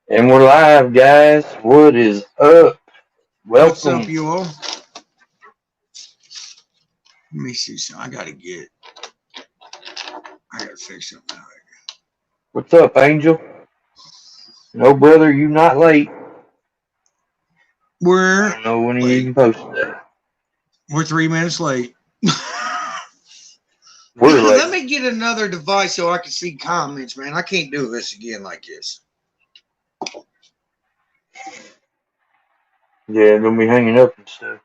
And we're live, guys. What is up? What's up, Welcome. you all? Let me see something. I gotta fix something. What's up, Angel? No, brother, you not late. I We're don't know when you late. even posted that. We're 3 minutes late. We're late. Let me get another device so I can see comments, man. I can't do this again like this. Yeah, gonna be hanging up and stuff.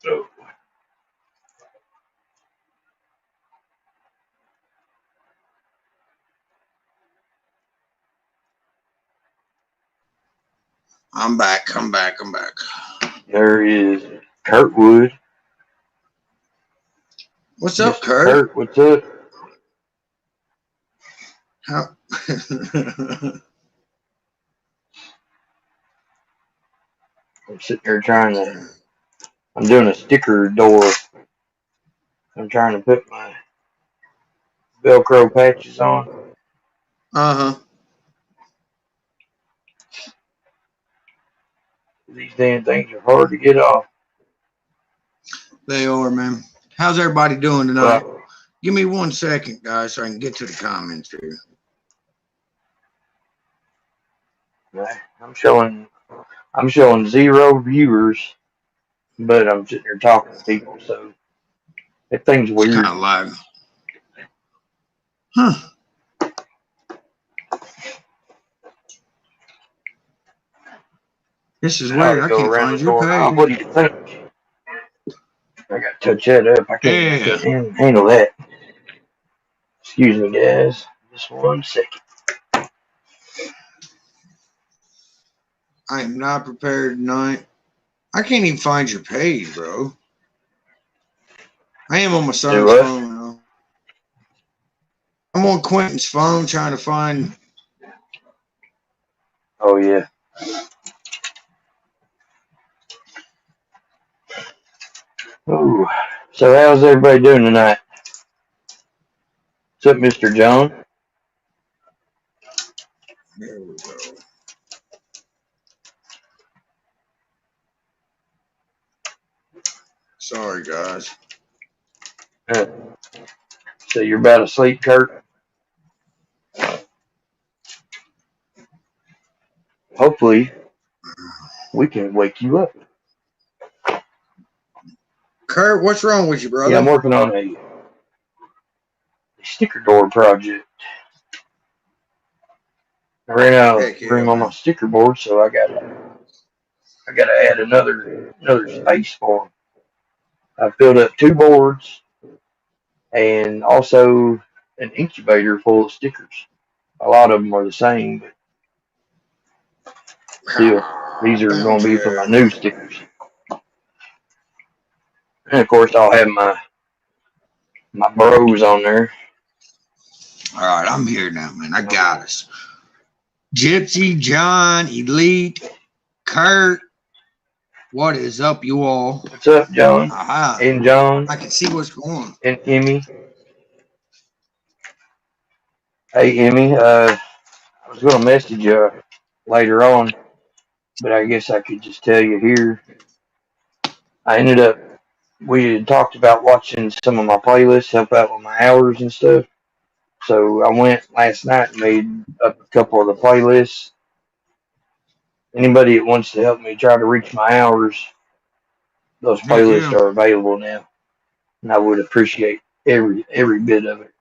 So, I'm back. there is Kurtwood. What's up, Mr. Kurt? What's up? How? I'm sitting here I'm doing a sticker door. I'm trying to put my Velcro patches on. Uh-huh. These damn things are hard to get off. They are, man. How's everybody doing tonight? Well, Give me 1 second, guys, so I can get to the comments here. I'm showing 0 viewers, but I'm sitting here talking to people, so that thing's It's kind weird. of live. Huh. This is weird. I can't find your page. What do you think? I got to touch that up. I can't handle that. Excuse me, guys. Just 1 second. I am not prepared tonight. I can't even find your page, bro. I am on my son's phone, though. I'm on Quentin's phone trying to find. Oh, yeah. Ooh. So, how's everybody doing tonight? What's up, Mr. John? There we go. Sorry, guys. So, you're about asleep, Kurt? Hopefully, we can wake you up. Kurt, what's wrong with you, brother? Yeah, I'm working on a sticker door project. I ran out of room on my sticker board, so I gotta add another space for them. I filled up 2 boards and also an incubator full of stickers. A lot of them are the same, but still, these are going to be for my new stickers. And of course, I'll have my bros on there. All right, I'm here now, man. I got us. Gypsy, John, Elite, Kurt. What is up, you all? What's up, John? Aha. And John. I can see what's going on. And Emmy. Hey, Emmy. I was going to message you later on, but I guess I could just tell you here. We had talked about watching some of my playlists, help out with my hours and stuff. So I went last night and made up a couple of the playlists. Anybody that wants to help me try to reach my hours, those playlists are available now. And I would appreciate every bit of it.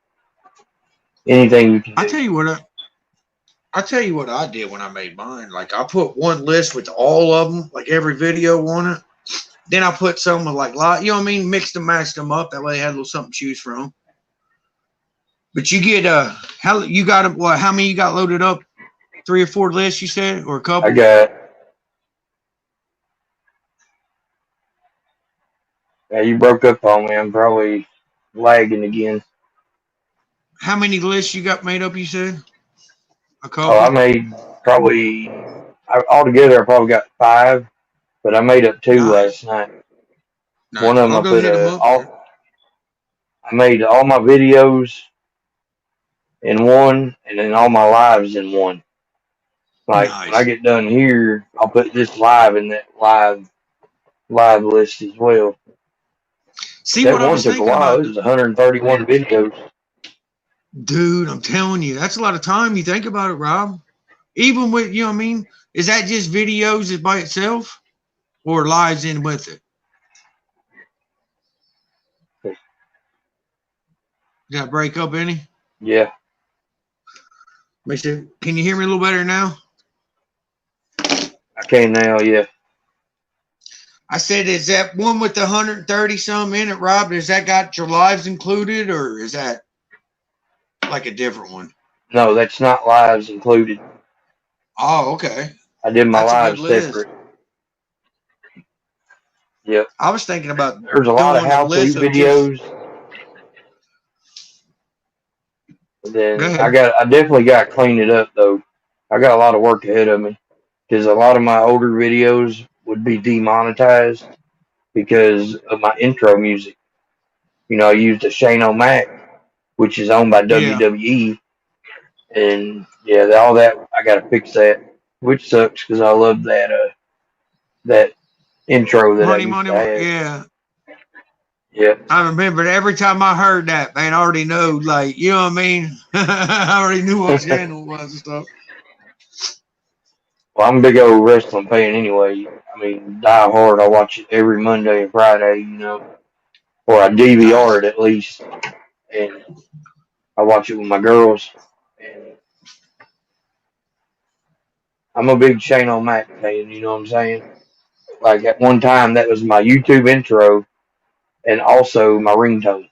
Anything you can do. I tell you what I did when I made mine. Like, I put one list with all of them, like every video on it. Then I put some with like, you know what I mean? Mixed and matched them up. That way they had a little something to choose from. But you get how many you got loaded up? 3 or 4 lists, you said, or a couple? I got. Yeah, you broke up on me. I'm probably lagging again. How many lists you got made up, you said? A Oh, I couple? made probably altogether. I probably got 5, but I made up 2 Nice. last night. One Nice. of Well, them I'll I go put hit them up there. I made all my videos in one, and then all my lives in one. Like when I Nice. get done here, I'll put this live in that live list as well. But See that what I one was took a thinking while. about, It was 131 videos. dude. I'm telling you, that's a lot of time. You think about it, Rob. Even with, you know what I mean? Is that just videos by itself or lives in with it? Did I break up any? Yeah, Let me see. Can you hear me a little better now? I can now. Yeah, I said, is that one with the 130 some in it, Rob? Has that got your lives included, or is that like a different one? no, that's not lives included. Oh, okay. I did my That's a good lives list. separate. Yep. I was thinking about There's a lot of doing a how-to list of just. videos. And then Go ahead. I definitely got to clean it up though. I got a lot of work ahead of me because a lot of my older videos would be demonetized because of my intro music. I used a Shane O'Mac, which is owned by Yeah. WWE, and yeah, all that I got to fix that, which sucks because I love that intro that I Money, used money, to have. yeah. Yeah. I remember every time I heard that, man, I already know, like, you know what I mean? I already knew what channel it was and stuff. Well, I'm a big old wrestling fan anyway. I mean, die hard. I watch it every Monday and Friday, or I DVR Nice. it at least, and I watch it with my girls. And I'm a big Shane O'Mac fan. You know what I'm saying? Like at one time, that was my YouTube intro and also my ringtone.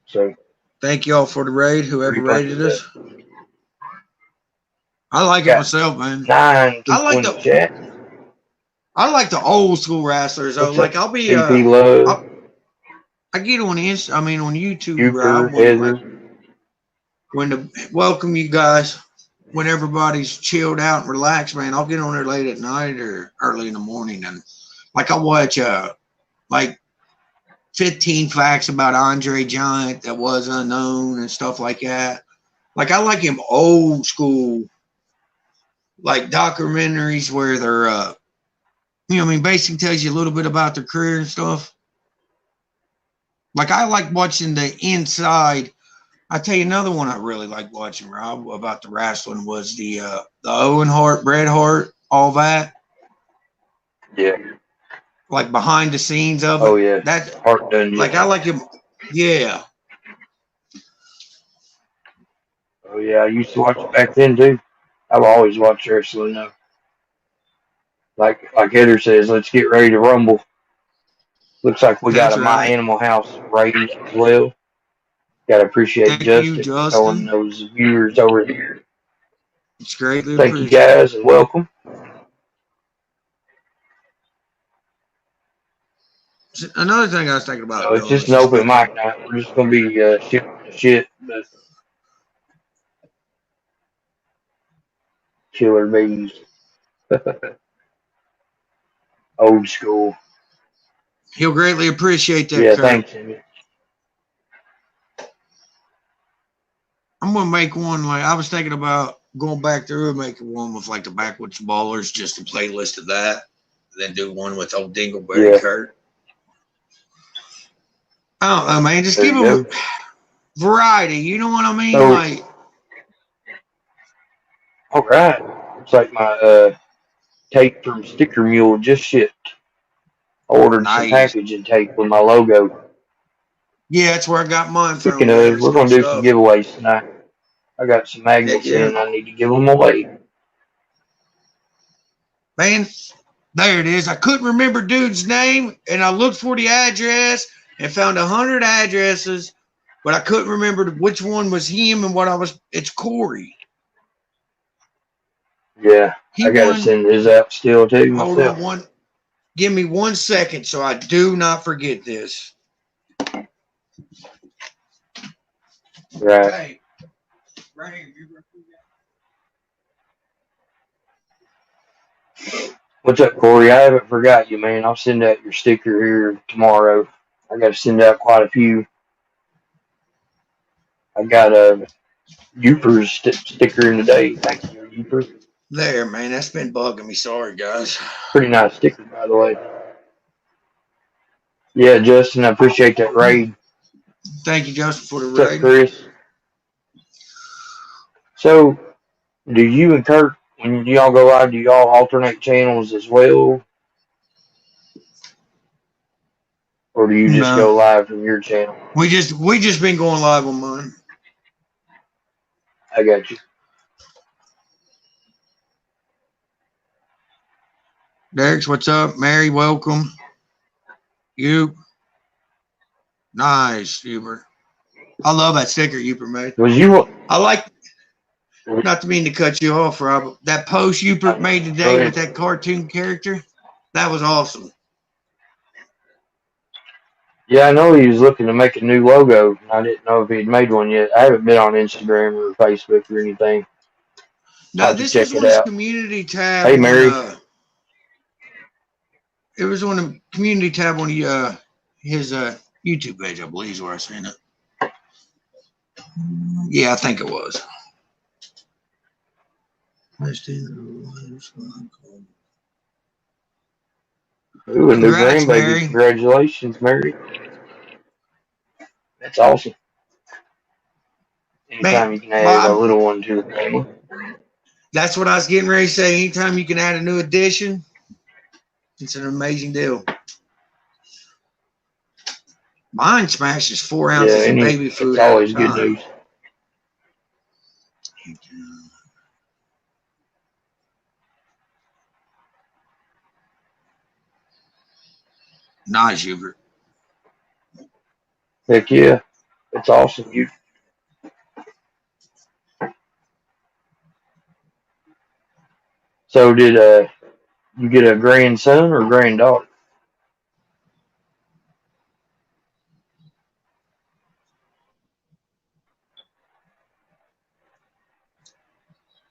So Thank y'all for the raid, whoever pretty pumped raided with that. us. I like it Got myself, man. nine I people like in the the chat. I like the old school wrestlers though. What's up, Like I'll be CP Love, I get on on YouTube, Euchre, Rob, when like Heather? when to welcome you guys when everybody's chilled out and relaxed, man. I'll get on there late at night or early in the morning and like I'll watch like 15 facts about Andre Giant that was unknown and stuff like that. Like I like him old school like documentaries where they're you know what I mean, basically tells you a little bit about their career and stuff. Like I like watching the inside. I tell you another one I really like watching, Rob, about the wrestling was the Owen Hart, Bret Hart, all that. Yeah. Like behind the scenes of Oh it. yeah. That Heart Dungeon. like I like him. Yeah. Oh yeah. I used to watch it back then too. I've always watched wrestling now. Like Heather says, let's get ready to rumble. Looks like we got That's a My right. Animal House rating as well. Got to appreciate Thank you, Justin for throwing Justin. those viewers over here. It's greatly Thank you appreciated. guys and welcome. Another thing I was thinking about It's doing just is an just open getting mic night. We're just gonna be shooting the shit, but killer bees, old school. he'll greatly appreciate that, Yeah, Kurt. thanks, Emmett. I'm gonna make one like I was thinking about going back through and making one with like the Backwoods Ballers, just a playlist of that. Then do one with old Dingleberry Yeah, Kurt. I don't know, man. Just there give you them go. variety. You know what I mean? So, Like, all right. Looks like my tape from Sticker Mule just shipped. I ordered some nice. packaging tape with my logo. Yeah, that's where I got mine from, Speaking man. of, It's we're good gonna do some stuff. giveaways tonight. I got some Heck magnets yeah. in. I need to give them away. Man, there it is. I couldn't remember dude's name, and I looked for the address and found 100 addresses, but I couldn't remember which one was him and what I was. It's Corey. Yeah, He I gotta won. send his out still too Hold on myself. one. Give me 1 second so I do not forget this. Right. Hey, right here. What's up, Corey? I haven't forgot you, man. I'll send out your sticker here tomorrow. I got to send out quite a few. I got a Uper's sticker in today. Thank you, Uper. There, man. That's been bugging me. Sorry, guys. Pretty nice sticker, by the way. Yeah, Justin, I appreciate that raid. Thank you, Justin, for the What's up, raid. Chris? So, do you and Kurt, when y'all go live, do y'all alternate channels as well? Or do you just No. go live from your channel? We just been going live on mine. I got you. Derek's, what's up? Mary, welcome. You. Nice, Hubert. I love that sticker Hubert made. Was you? I like, not to mean to cut you off, Rob, that post Hubert made today with that cartoon character. That was awesome. Yeah, I know he was looking to make a new logo. I didn't know if he'd made one yet. I haven't been on Instagram or Facebook or anything. No, this was on his community tab. Hey, Mary. It was on the community tab on his YouTube page, I believe is where I seen it. Yeah, I think it was. Ooh, a new Congrats, grandbaby. Mary. Congratulations, Mary. That's awesome. Anytime you can add a little one to the family. That's what I was getting ready to say. Anytime you can add a new addition, it's an amazing deal. Mine smashes 4 ounces of baby food. It's always good news. Nice, Hubert. Heck yeah. It's awesome. You So did you get a grandson or granddaughter?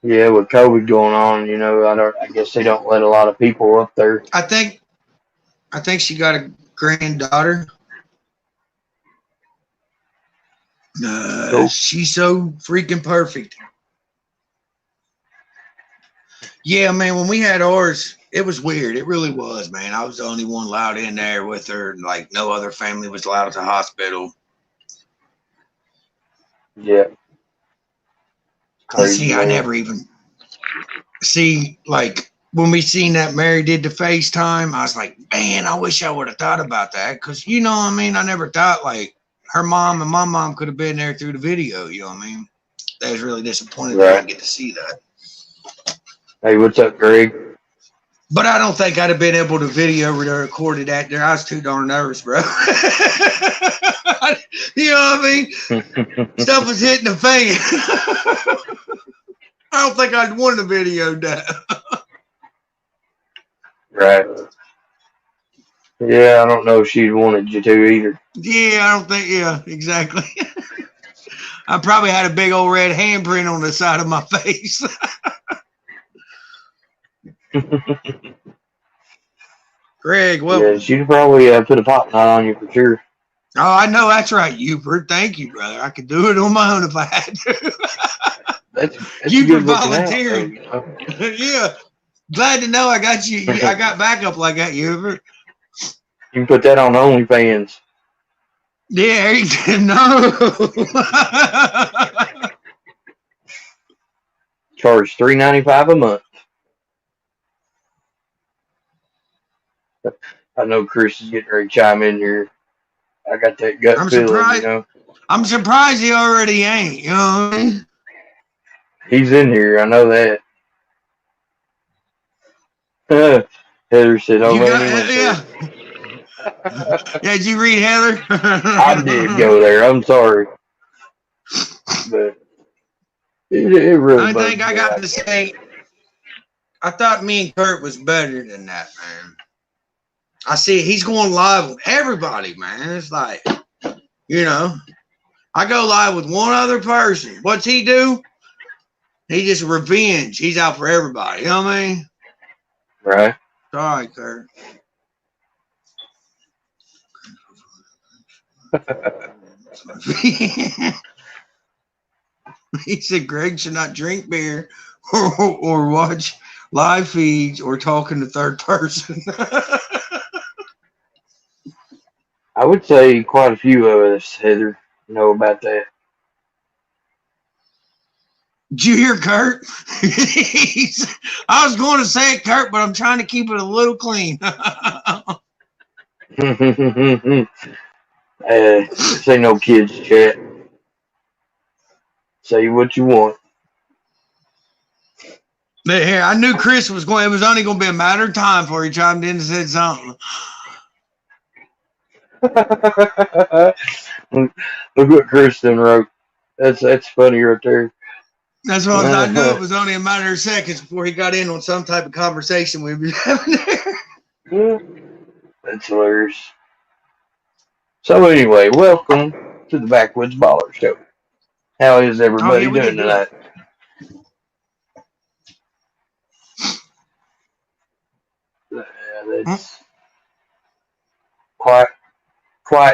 Yeah, with COVID going on, I guess they don't let a lot of people up there. I think she got a granddaughter. Cool. She's so freaking perfect. Yeah, man, when we had ours, it was weird. It really was, man. I was the only one allowed in there with her. Like, no other family was allowed at the hospital. Yeah. Crazy, see, man. I never even see, like, when we seen that Mary did the FaceTime, I was like, man, I wish I would have thought about that. Because, you know what I mean? I never thought, like, her mom and my mom could have been there through the video. You know what I mean? That was really disappointed that I didn't get to see that. Hey, what's up, Greg? But I don't think I'd have been able to video recorded that there. I was too darn nervous, bro. You know what I mean? Stuff was hitting the fan. I don't think I'd want to video that. Right. Yeah, I don't know if she'd wanted you to either. Yeah, I don't think, yeah, exactly. I probably had a big old red handprint on the side of my face. Greg, well, yeah, she'd probably put a pop knot on you for sure. Oh, I know that's right, Hubert. Thank you, brother. I could do it on my own if I had to. That's Hubert volunteering. Yeah, glad to know I got you. I got backup like that, Hubert. You can put that on OnlyFans. Yeah, no. Charge $3.95 a month. I know Chris is getting ready to chime in here. I got that gut feeling, surprised. I'm surprised he already ain't. You know what I mean? He's in here. I know that. Heather said, "Oh man, yeah." Yeah, did you read Heather? I did go there. I'm sorry, but it really. I think I got to say, I thought me and Kurt was better than that, man. I see he's going live with everybody, man. It's like, you know, I go live with one other person. What's he do? He just revenge. He's out for everybody. You know what I mean? Right. Sorry, Kurt. He said Greg should not drink beer or watch live feeds or talk in the third person. I would say quite a few of us, Heather, know about that. Did you hear Kurt? I was going to say it, Kurt, but I'm trying to keep it a little clean. This ain't no kids chat. Say what you want. Here, I knew Chris was going. It was only going to be a matter of time before he chimed in and said something. Look what Kristen wrote. That's funny right there. That's what I knew. It was only a matter of seconds before he got in on some type of conversation we'd be having there. That's hilarious. So anyway, welcome to the Backwoods Baller Show. How is everybody doing tonight? That's quite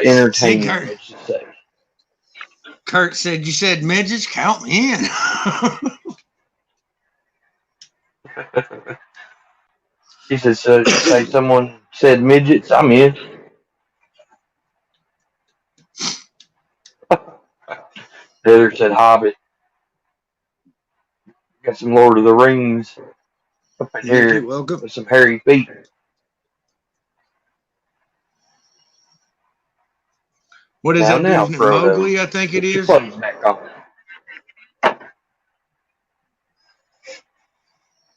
entertaining, I should say. Kurt said, "You said midgets? Count me in." He said, "Say someone said midgets, I'm in." Heather said Hobbit. Got some Lord of the Rings up in here with some hairy feet. What is that dude's name? Mowgli, I think it is. Back on.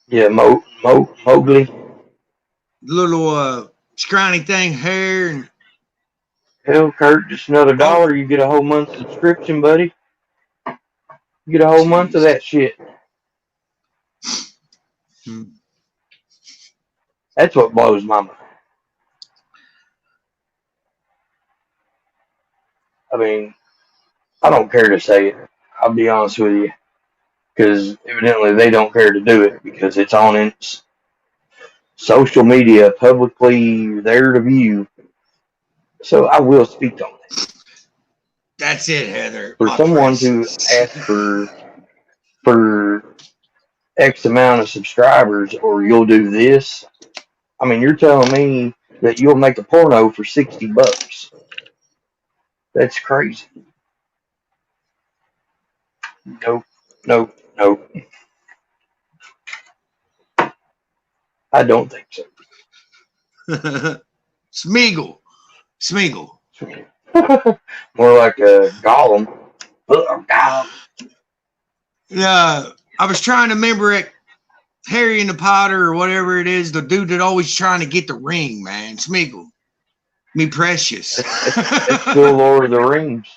Yeah, Mowgli. Little scrawny thing, hair. And... Hell, Kurt, just another $1. You get a whole month subscription, buddy. You get a whole month of that shit. That's what blows my mind. I mean, I don't care to say it. I'll be honest with you. Because evidently they don't care to do it because it's on its social media, publicly there to view. So I will speak on it. That's it, Heather. For someone to ask for X amount of subscribers or you'll do this, I mean, you're telling me that you'll make a porno for $60. That's crazy. Nope. I don't think so. Smeagol. More like a Gollum. Yeah, I was trying to remember it. Harry and the Potter or whatever it is, the dude that always trying to get the ring, man. Smeagol. Me precious. It's still Lord of the Rings.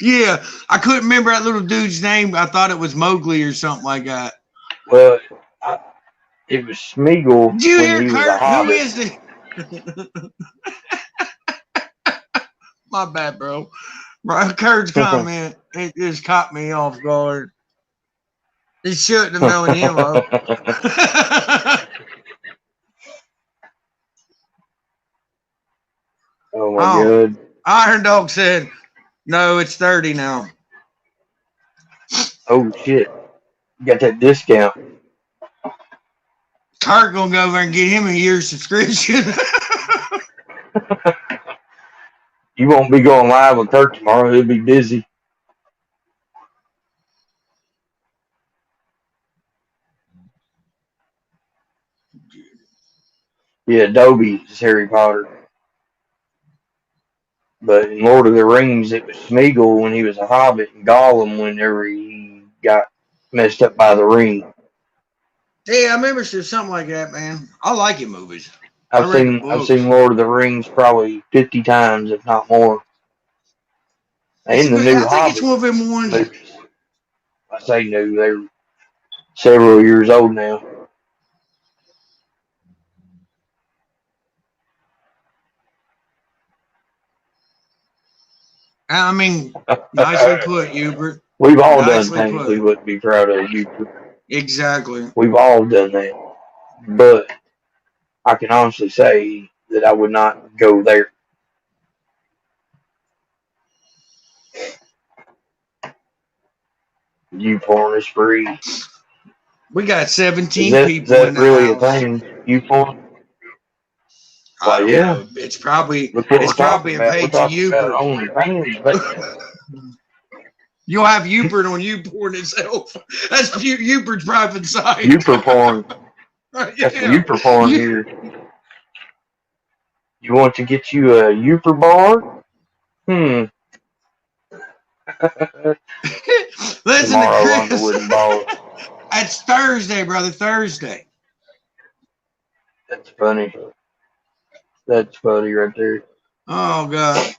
Yeah, I couldn't remember that little dude's name. I thought it was Mowgli or something like that. Well, it was Smeagol. Did you hear, Kurt? Who is it? My bad, bro. Kurt's comment, it just caught me off guard. He shouldn't have known him. Oh my God. Iron Dog said, no, it's 30 now. Oh shit. You got that discount. Kurt gonna go over and get him a year's subscription. You won't be going live with Kurt tomorrow. He'll be busy. Yeah, Dobie is Harry Potter. But in Lord of the Rings, it was Smeagol when he was a hobbit and Gollum whenever he got messed up by the ring. Yeah, I remember something like that, man. I like your movies. I've seen Lord of the Rings probably 50 times, if not more. And the new Hobbit. I think it's one of them ones. I say new, they're several years old now. I mean, nicely put, Hubert. We've all done things we wouldn't be proud of, Hubert. Exactly. We've all done that. But I can honestly say that I would not go there. You porn is free. We got 17 Is people in that the really a house. thing? You porn? I Well, don't yeah. know. It's probably Look what we're talking a about. We're page of talking about Uper. OnlyFans, but You'll have Uper on YouPorn itself. That's Uper's private site. Uper porn. Yeah. Got some Uper porn here. You want to get you a Uper bar? Listen to Tomorrow on the Chris. wooden ball. It's Thursday, brother. Thursday. That's funny. That's funny right there. Oh God.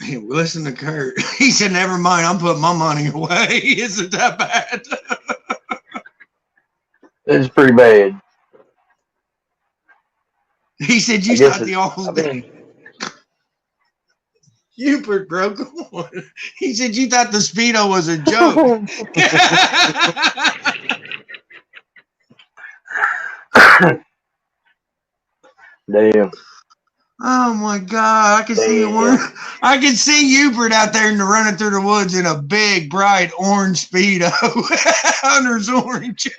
Listen to Kurt. He said, "Never mind. I'm putting my money away. Isn't that bad?" It's pretty bad. He said, "You thought the old Hubert broke on." He said, "You thought the Speedo was a joke." Damn. Oh my God! I can see one. I can see Hubert out there running through the woods in a big, bright orange Speedo. Hunter's orange.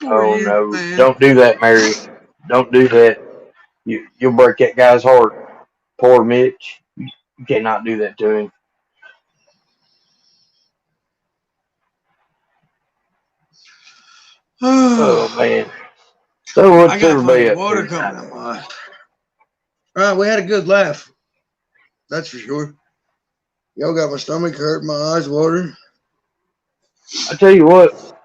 Oh no! Man. Don't do that, Mary. Don't do that. You'll break that guy's heart. Poor Mitch. You cannot do that to him. Oh man. So what's everybody up water coming out my eye. Right, we had a good laugh. That's for sure. Y'all got my stomach hurt, my eyes watering. I tell you what.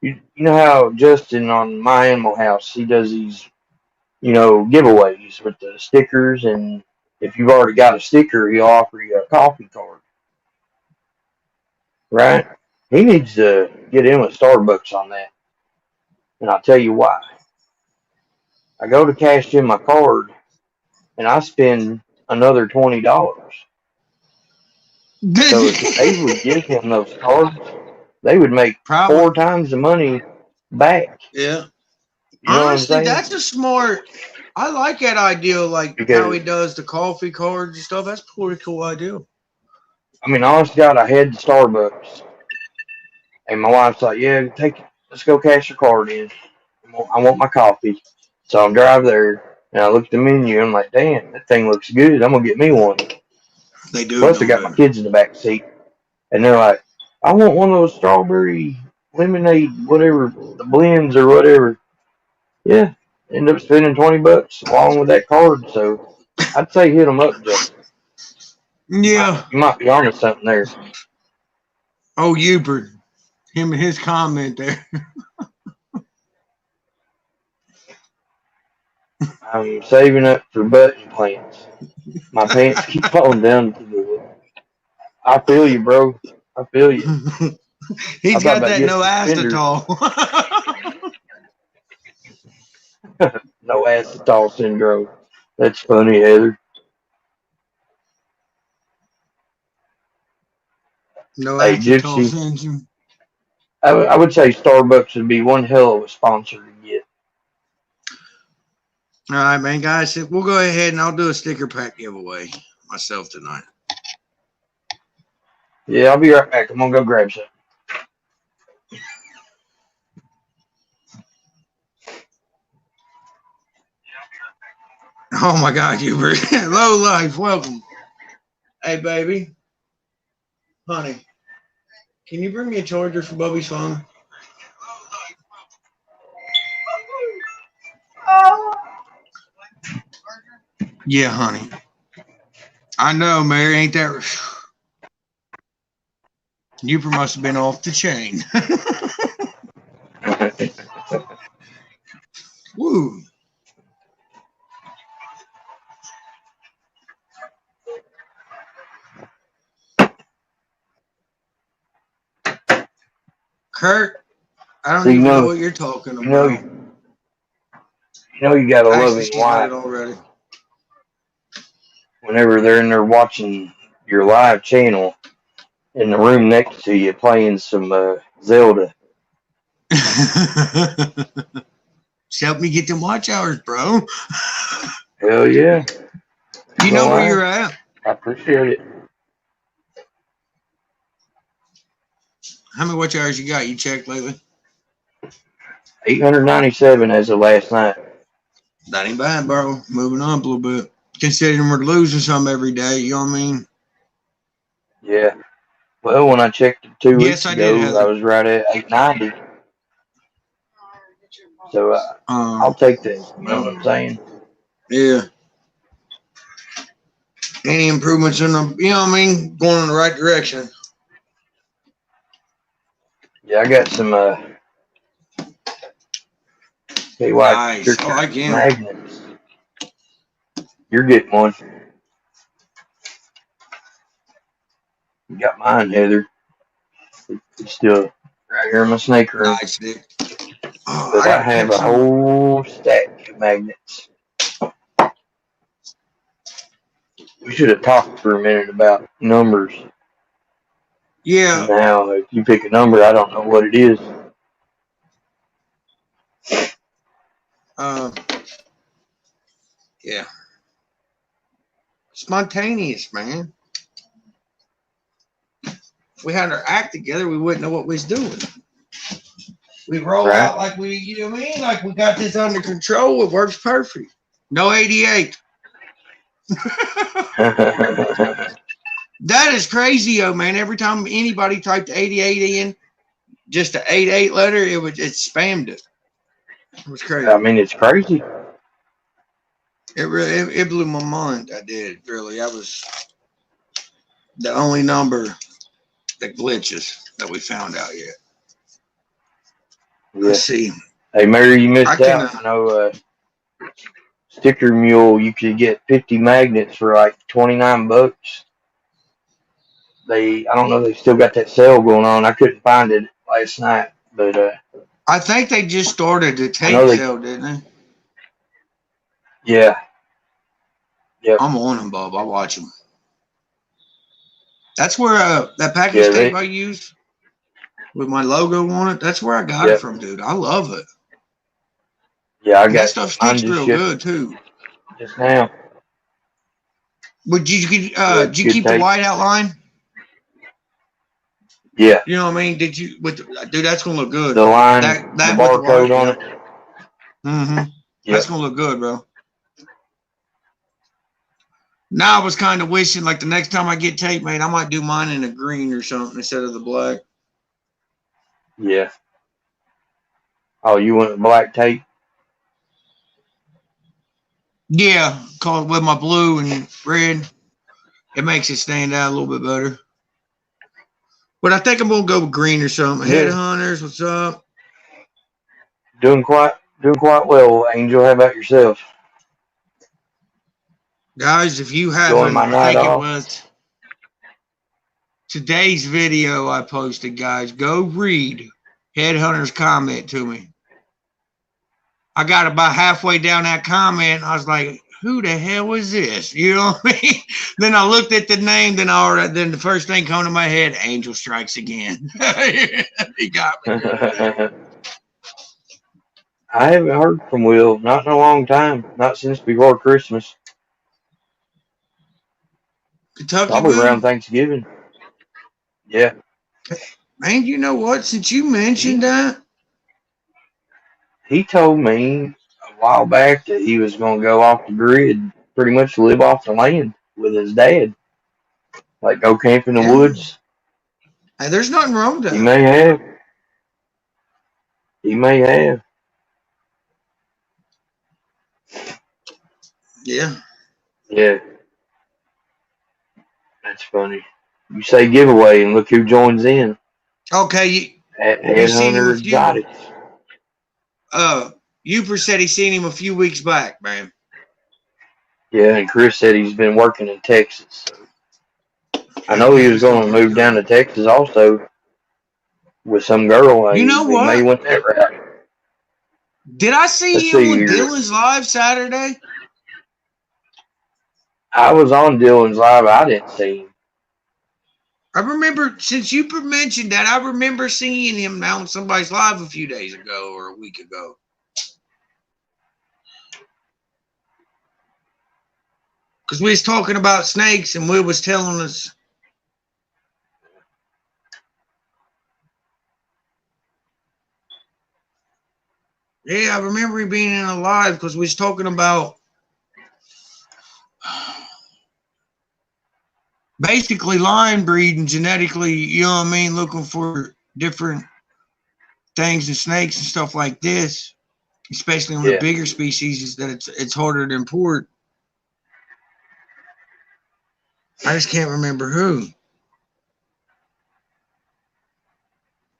You know how Justin on My Animal House, he does these, giveaways with the stickers, and if you've already got a sticker, he'll offer you a coffee card. Right? He needs to get in with Starbucks on that. And I'll tell you why. I go to cash in my card, and I spend another $20. So if they would give him those cards, they would make 4 times the money back. Yeah. You know honestly, that's a smart. I like that idea, like how he does the coffee cards and stuff. That's a pretty cool idea. I mean, honest to God, I head to Starbucks, and my wife's like, "Yeah, let's go cash your card in. I want my coffee." So I'm drive there, and I look at the menu, and I'm like, "Damn, that thing looks good. I'm gonna get me one." They do. Plus, I got my kids in the back seat, and they're like, "I want one of those strawberry lemonade, whatever, the blends or whatever." Yeah, end up spending $20 along with that card. So I'd say hit them up, Justin. Yeah, you might be onto something there. Oh, Hubert, him and his comment there. I'm saving up for butt implants. My pants keep falling down to the. I feel you, bro. I feel you. He's got that no acetol. No acetol syndrome. That's funny, Heather. No acetol syndrome. I would say Starbucks would be one hell of a sponsor to get. All right, man, guys. We'll go ahead and I'll do a sticker pack giveaway myself tonight. Yeah, I'll be right back. I'm gonna go grab some. Oh my God, Hubert. Low life, welcome. Hey, baby. Honey, can you bring me a charger for Bubby's phone? Yeah, honey. I know, Mary. Ain't that... Hubert must have been off the chain. Woo. Kurt, I don't even know what you're talking about. You got a loving wife already. Whenever they're in there watching your live channel, in the room next to you playing some Zelda. Help me get them watch hours, bro. Hell yeah. You know where you're at. I appreciate it. How many watch hours you got? You checked lately? 897 as of last night. That ain't bad, bro. Moving on a little bit. Considering we're losing some every day, you know what I mean? Yeah. Well, when I checked it 2 Yes, weeks I did, ago, Heather. I was right at 890. So I'll take that. You know what I'm saying? Yeah. Any improvements in the, you know what I mean? Going in the right direction. Yeah, I got some Nice. I like him. magnets. You're getting one. You got mine, Heather. It's still right here in my snake room. Nice, dude. Oh, But I have a whole stack of magnets. We should have talked for a minute about numbers. Yeah. Now, if you pick a number, I don't know what it is. Yeah. Spontaneous, man. If we had our act together, we wouldn't know what we was doing. We roll out like we, you know what I mean? Like we got this under control. It works perfect. No 88. That is crazy, oh man. Every time anybody typed 88 in, just the 88 letter, it spammed it. It was crazy. I mean, it's crazy. It really it blew my mind. I did, really. I was the only number that glitches that we found out yet. Yeah. Let's see. Hey, Mary, you missed out. I know Sticker Mule, you could get 50 magnets for like $29. I don't know if they still got that sale going on. I couldn't find it last night, but I think they just started the tape sale, didn't they? Yeah. Yep. I'm on them, Bob. I watch them. That's where that package tape I use with my logo on it. That's where I got it from, dude. I love it. Yeah, I got that stuff sticks real good too. Just now. But did you keep the white outline? Yeah. You know what I mean? Did you dude? That's gonna look good. The line, that the barcode on it. Mm-hmm. Yep. That's gonna look good, bro. Now I was kind of wishing, like, the next time I get tape made, I might do mine in a green or something instead of the black. Yeah. Oh, you want black tape? Yeah, called with my blue and red. It makes it stand out a little bit better. But I think I'm gonna go with green or something. Yeah. Headhunters, what's up? Doing quite well, Angel. How about yourself? Guys, if you haven't, I think it was today's video I posted, guys. Go read Headhunter's comment to me. I got about halfway down that comment. I was like, who the hell was this? You know what I mean? Then I looked at the name. Then the first thing came to my head, Angel Strikes Again. He got me. I haven't heard from Will. Not in a long time. Not since before Christmas. Kentucky Probably Will? around Thanksgiving. Yeah. Man, you know what? Since you mentioned that. He told me a while back that he was going to go off the grid, pretty much live off the land with his dad. Like go camp in the woods. Hey, there's nothing wrong with that. He may have. Yeah. Yeah. That's funny. You say giveaway and look who joins in. Okay. Headhunter Exotics. Uper said he seen him a few weeks back, man. Yeah, and Chris said he's been working in Texas. So I know he was going to move down to Texas also with some girl. You know what? He may went that route. Did I see you on Dylan's Live Saturday? I was on Dylan's Live. I didn't see him. I remember, since you mentioned that, I remember seeing him now on somebody's live a few days ago or a week ago. Because we was talking about snakes and Will was telling us. Yeah, I remember him being in a live because we was talking about basically line breeding genetically, you know what I mean, looking for different things in snakes and stuff like this, especially on the bigger species, is that it's harder to import. I just can't remember who.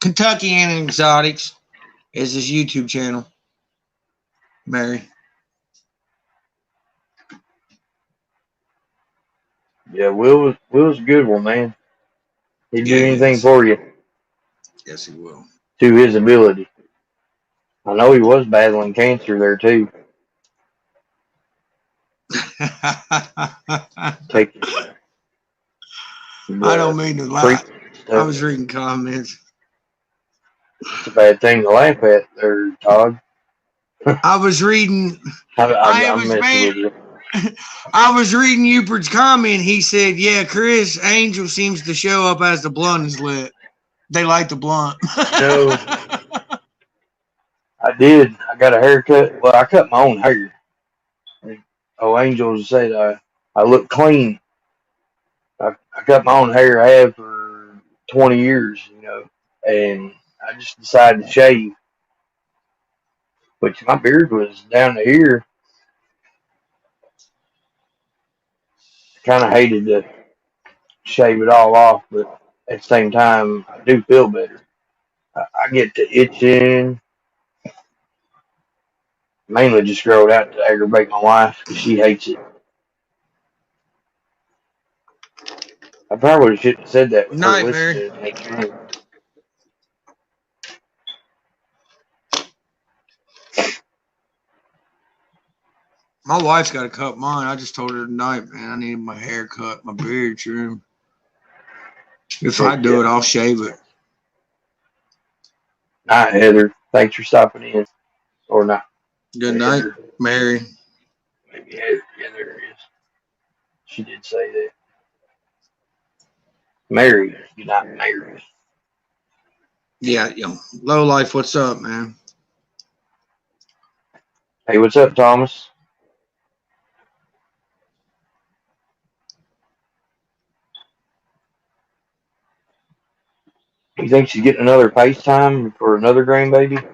Kentucky and Exotics is his YouTube channel. Mary. Yeah, Will's a good one, man. He'd do anything Yes. for you. Yes, he will. To his ability. I know he was battling cancer there too. Take I don't mean to laugh. I was reading comments. It's a bad thing to laugh at there, Todd. I was reading. I'm messing with you. I was reading Upert's comment. He said, "Yeah, Chris Angel seems to show up as the blunt is lit. They like the blunt." No, I did. I got a haircut. Well, I cut my own hair. Oh, Angel said I look clean. I cut my own hair. I have for 20 years, and I just decided to shave. Which my beard was down to here. Kind of hated to shave it all off, but at the same time, I do feel better. I get to itching. Mainly just grow it out to aggravate my wife because she hates it. I probably shouldn't have said that with her listening. My wife's got to cut mine. I just told her tonight, man, I need my hair cut, my beard trimmed. If I do it, I'll shave it. All right, Heather. Thanks for stopping in. Or not. Good night, Heather. Mary. Maybe Heather. Yeah, there it is. She did say that. Mary, you're not married. Yeah, low life. What's up, man? Hey, what's up, Thomas? You think she's getting another FaceTime for another grandbaby?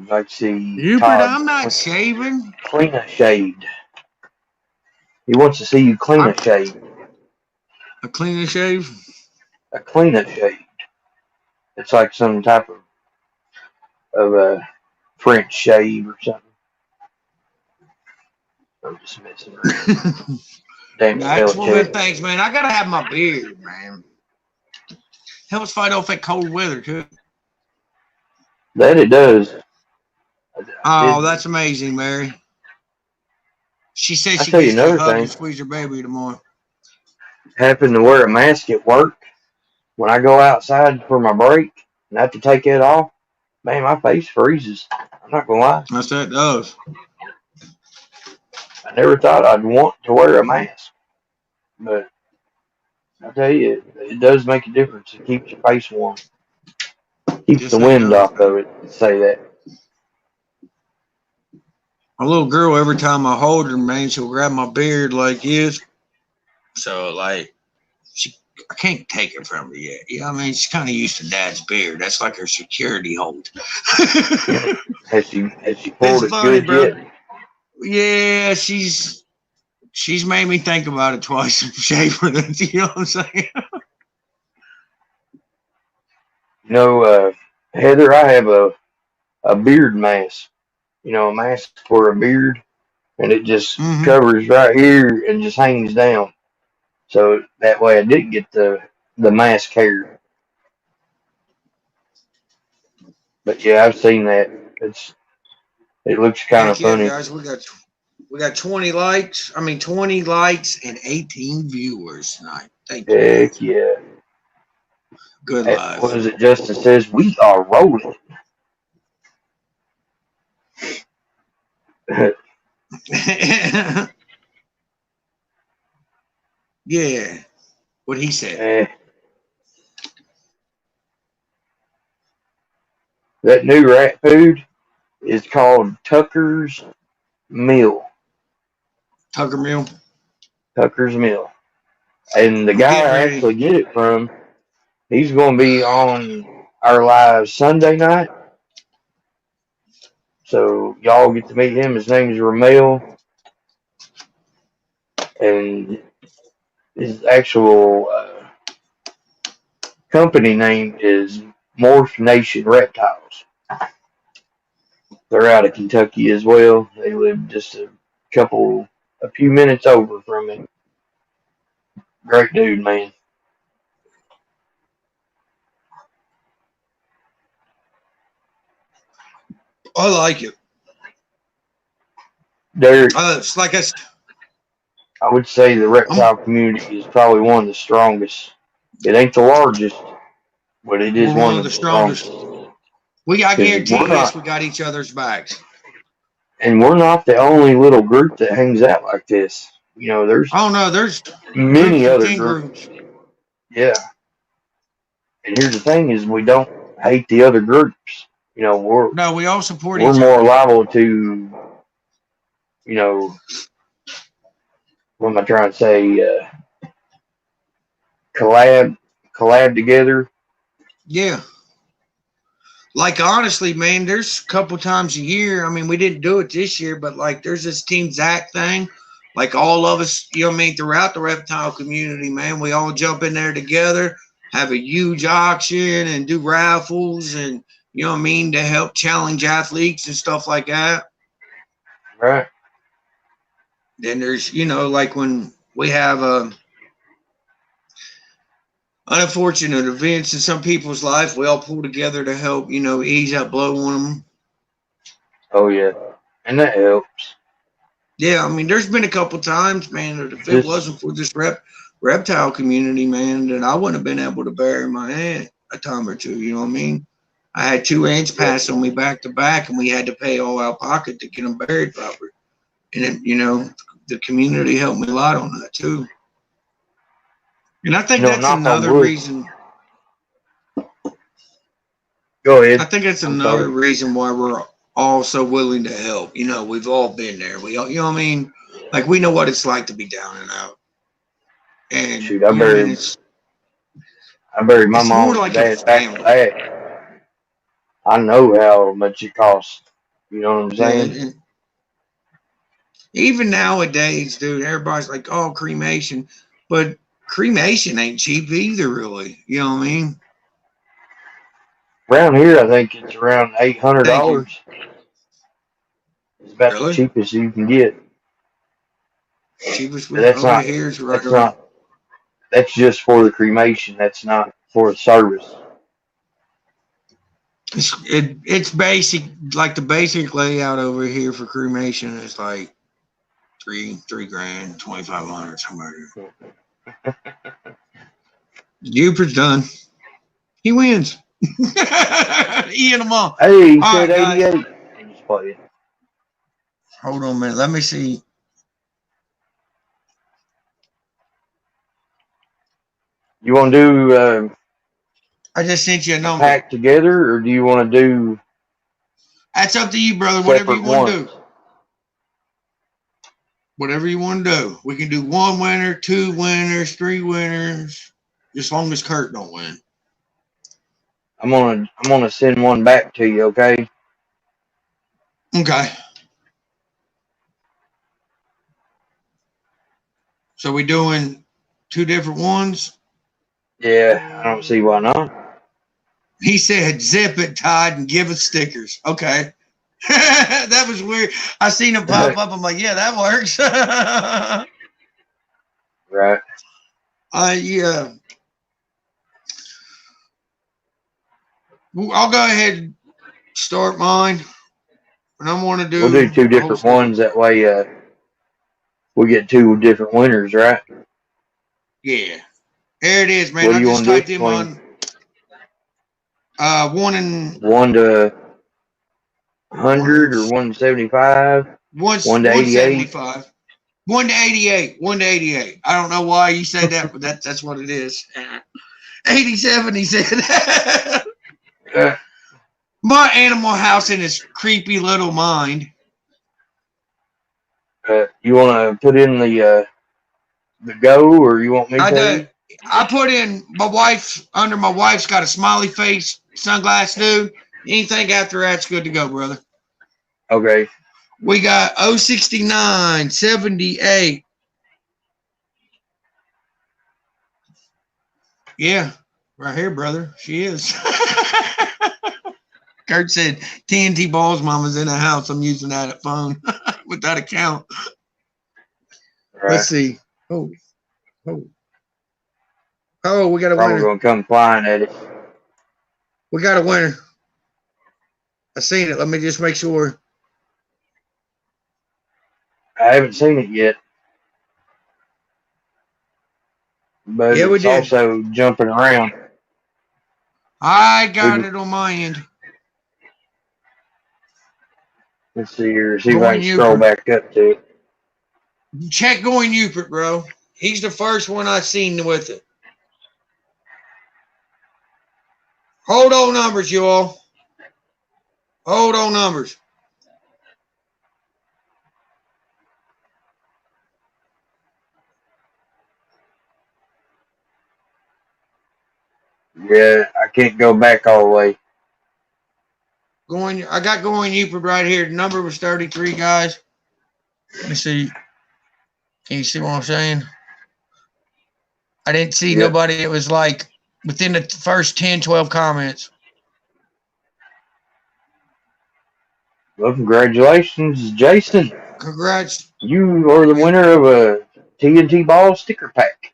Like to see Rupert, I'm not shaving. Clean shaved. He wants to see you clean shaved. A clean shave? A clean shaved. It's like some type of a French shave or something. I'm just messing around. Damn That's good. Thanks, man. I gotta have my beard, man. Helps fight off that cold weather too. That it does. Oh, that's amazing, Mary. She said she gets to hug and squeeze her baby tomorrow. Happen to wear a mask at work when I go outside for my break and I have to take it off. Man, my face freezes. I'm not gonna lie. That's that does. I never thought I'd want to wear a mask, but I tell you, it does make a difference. It keeps your face warm, keeps the wind off of it. To say that. My little girl, every time I hold her, man, she'll grab my beard like this. So, like, I can't take it from her yet. You know what I mean? She's kind of used to Dad's beard. That's like her security hold. Has she pulled it good yet? Yeah, she's made me think about it twice and shave her. You know what I'm saying? Heather, I have a beard mask. A mask for a beard, and it just covers right here and just hangs down. So that way I didn't get the mask hair. But yeah, I've seen that. It's It looks kind of Heck yeah, funny. guys. We got 20 likes. 20 likes and 18 viewers tonight. Thank you, man. Heck yeah. Good What live. is it? Justin says we are rolling. Yeah. What he said. Eh, that new rat food is called Tucker's Mill. Tucker Mill. Tucker's Mill. And the I'm guy getting I ready. actually get it from, he's going to be on our live Sunday night. So y'all get to meet him. His name is Ramel. And his actual company name is Morph Nation Reptiles. They're out of Kentucky as well. They live just a few minutes over from me. Great dude, man. I like it. Derek, It's like I would say the I'm, reptile community is probably one of the strongest. It ain't the largest, but it is we're one one of of the the strongest. strongest. I Because guarantee you this, we got each other's backs. and we're not the only little group that hangs out like this. You know, there's Oh no, there's groups many other within groups. groups. Yeah. And here's the thing: is we don't hate the other groups. You know, No, we all support we're each more other. liable to, you know, what am I trying to say? Collab together. Yeah. Like honestly, man, there's a couple times a year. We didn't do it this year, but like there's this Team Zach thing. Like all of us, throughout the reptile community, man, we all jump in there together, have a huge auction and do raffles and to help challenge athletes and stuff like that. Right. Then there's, like when we have unfortunate events in some people's life, we all pull together to help, ease that blow on them. Oh yeah. And that helps. Yeah, there's been a couple times, man, that if it Just wasn't for this reptile community, man, that I wouldn't have been able to bury my aunt a time or two. You know what I mean? I had two aunts yeah. pass on me back to back, and we had to pay all out of pocket to get them buried proper. And then, the community helped me a lot on that too. And I think that's Knock on another wood. reason. Go ahead. I think that's I'm another sorry. reason why we're all so willing to help. We've all been there. We all, like we know what it's like to be down and out. And Shoot, I buried my it's more mom and like a dad back to family. back. I know how much it costs. You know what I'm Yeah, saying? and even nowadays, dude, everybody's like, "Oh, cremation," but cremation ain't cheap either, really. You know what I mean? Around here, I think it's around Thank you. $800. It's about the Really? cheapest you can get. Cheapest But we over here is right that's around. not, that's just for the cremation. That's not for the service. It's basic, like the basic layout over here for cremation is like three grand, 2,500 somewhere. Buford's done. He wins. He and them all. Hey, he All said right, guys. 88. I'm just playing. Hold on a minute. Let me see. You want to do I just sent you a a number. pack together, or do you want to do That's up to you, brother. Whatever you separate want to ones? do. Whatever you want to do. We can do one winner, two winners, three winners, as long as Kurt don't win. I'm gonna send one back to you, okay? Okay. So we doing two different ones? Yeah, I don't see why not. He said, zip it, Todd, and give us stickers. Okay. That was weird. I seen him pop up. I'm like, yeah, that works. Right. Yeah. I'll go ahead and start mine. and I'm going to We'll do two the whole different schedule. ones. That way, we get two different winners, right? Yeah. There it is, man. What do I you just want to do typed him between on 1 and 1 to 1 and 100 or 1 to 75, 1 to 88? 175. 1 to 88. 1 to 88. I don't know why you say that, but that's what it is. 87, he said. My Animal House in his creepy little mind. You want to put in the go, or you want me I to? do. I put in my wife, under my wife's got a smiley face sunglass dude. Anything after that's good to go, brother. Okay. We got 069, 78. Yeah, right here, brother. She is. Kurt said, TNT Balls Mama's in the house. I'm using that phone with that account. Right. Let's see. Oh, we got a Probably winner. going to come flying at it. We got a winner. I seen it. Let me just make sure. I haven't seen it yet. But Yeah, we it's did. also jumping around. I got it on my end. Let's see here. See if I Going can scroll Uford. back up to it. Check Going Uford, bro. He's the first one I seen with it. Hold on numbers, you all. Hold on numbers. Yeah, I can't go back all the way. I got Going Uford right here. The number was 33, guys. Let me see. Can you see what I'm saying? I didn't see nobody. It was like within the first 10, 12 comments. Well, congratulations, Jason. Congrats. You are the winner of a TNT Ball sticker pack.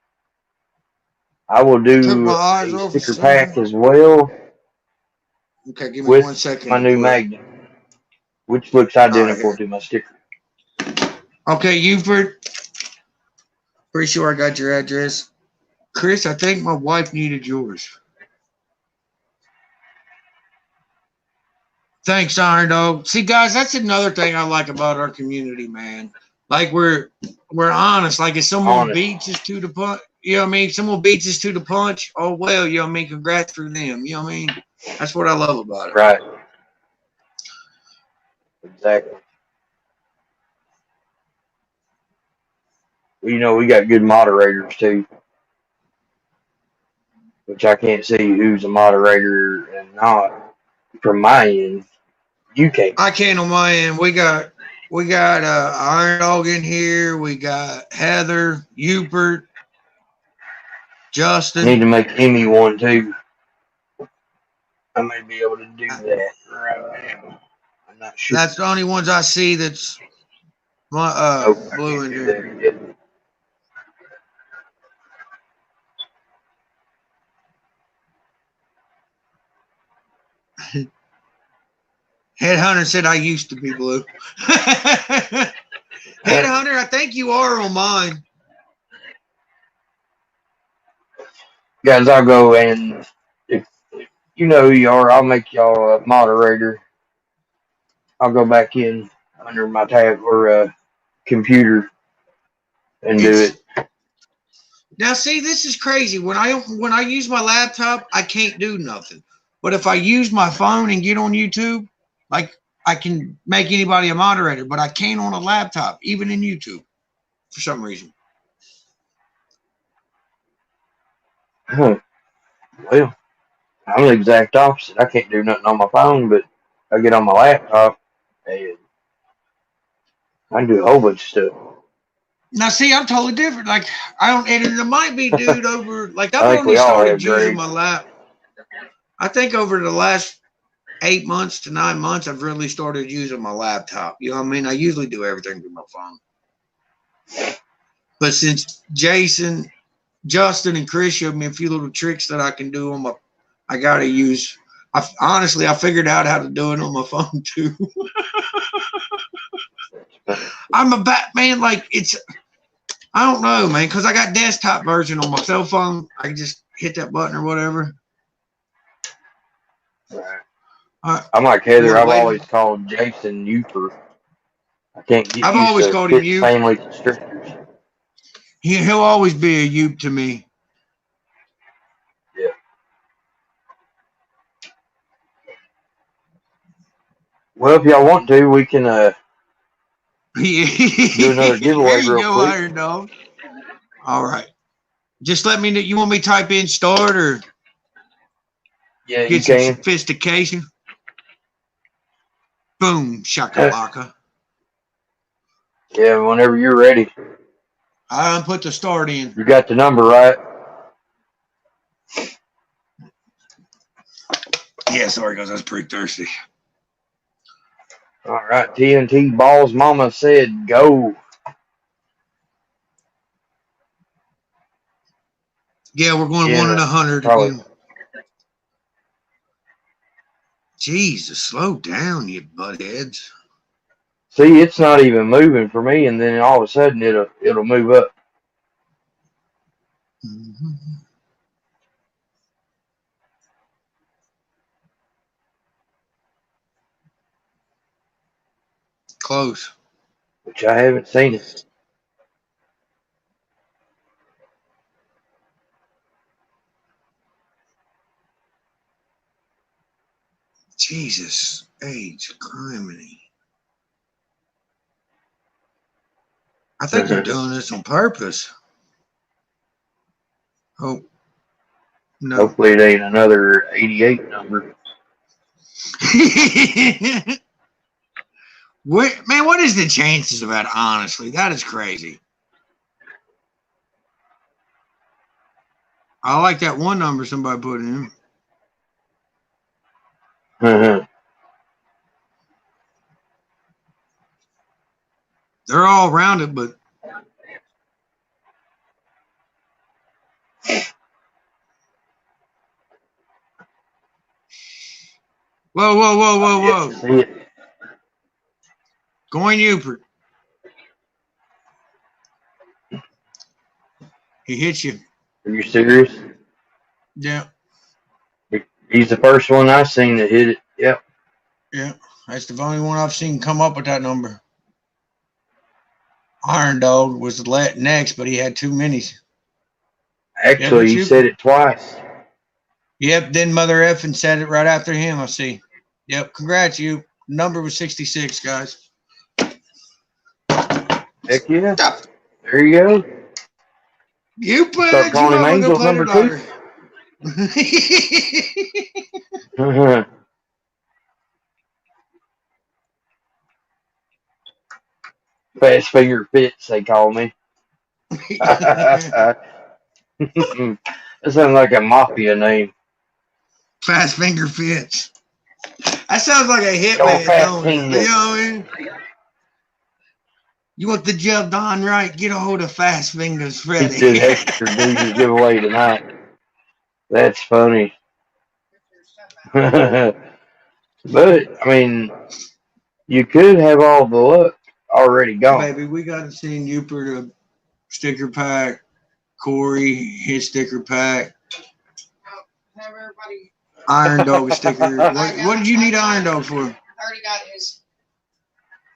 I will Took my do eyes a off sticker the pack as well. Okay, give me With 1 second. my new magnet, which looks identical Right, to my sticker. okay, Uford. Pretty sure I got your address. Chris, I think my wife needed yours. Thanks, Iron Dog. See, guys, that's another thing I like about our community, man. Like we're honest. Like if someone beats us to the punch, you know what I mean? Someone beats us to the punch. Oh well, you know what I mean? Congrats for them. You know what I mean? That's what I love about it. Right. Exactly. Well, you know, we got good moderators too, which I can't see who's a moderator and not from my end. You can't. I can't on my end. We got Iron Dog in here. We got Heather, Hubert, Justin. I need to make Emmy one too. I may be able to do that right now. I'm not sure. That's the only ones I see that's my blue in here. Headhunter said I used to be blue. Headhunter, I think you are on mine. Guys, I'll go and if you know who you are, I'll make y'all a moderator. I'll go back in under my tab or computer and do it. Now, see, this is crazy. When I use my laptop, I can't do nothing. But if I use my phone and get on YouTube, like I can make anybody a moderator, but I can't on a laptop, even in YouTube, for some reason. Huh. Well, I'm the exact opposite. I can't do nothing on my phone, but I get on my laptop and I can do a whole bunch of stuff. Now, see, I'm totally different. Like, I don't, and it might be, dude, over, like, I've I think only we all started have using grades. my lap. I think over the last 8 months to 9 months, I've really started using my laptop. You know what I mean? I usually do everything with my phone. But since Justin, and Chris showed me a few little tricks that I can do on my, I got to use, honestly, I figured out how to do it on my phone, too. I'm a Batman. Like it's, I don't know, man, because I got desktop version on my cell phone. I can just hit that button or whatever. Right. I'm like Heather. I've always called Jason Uper. I can't get I've used always to called him Upe. family constrictors. He'll always be a Upe to me. Yeah. Well, if y'all want to, we can do another giveaway there you real go, quick. Iron Dog. All right. Just let me know. You want me to type in start or Yeah, get some sophistication? Boom, shakalaka. Yeah, whenever you're ready. I put the start in. You got the number right. Yeah, sorry guys, I was pretty thirsty. All right, TNT Balls Mama said go. Yeah, we're going 1 in 100 probably. again. Jesus, slow down, you buttheads. See, it's not even moving for me, and then all of a sudden it'll move up. Mm-hmm. Close. Which I haven't seen it. Jesus, age, criminy. I think they're doing this on purpose. Oh, no. Hopefully it ain't another 88 number. Man, what is the chances of that, honestly? That is crazy. I like that one number somebody put in. They're all around it, but whoa. See it. Going Upert. He hits you. Are you serious? Yeah. He's the first one I've seen that hit it. Yep. Yeah. That's the only one I've seen come up with that number. Iron Dog was next, but he had too many. Actually, he said it twice. Yep, then Mother Effin said it right after him, I see. Yep, congrats, you. Number was 66, guys. Heck yeah. Stop. There you go. You put Start calling him Angel number 2. Fast finger fits, they call me. That sounds like a mafia name. Fast finger fits. That sounds like a hitman. You know what I mean? You want the job done right? Get a hold of Fast Fingers Freddy. He did extra do your giveaway tonight. That's funny. But, I mean, you could have all the luck already gone. Baby, we got to see Upert a sticker pack. Corey, his sticker pack. Have everybody. Iron Dog sticker. What did you need Iron Dog for? I already got his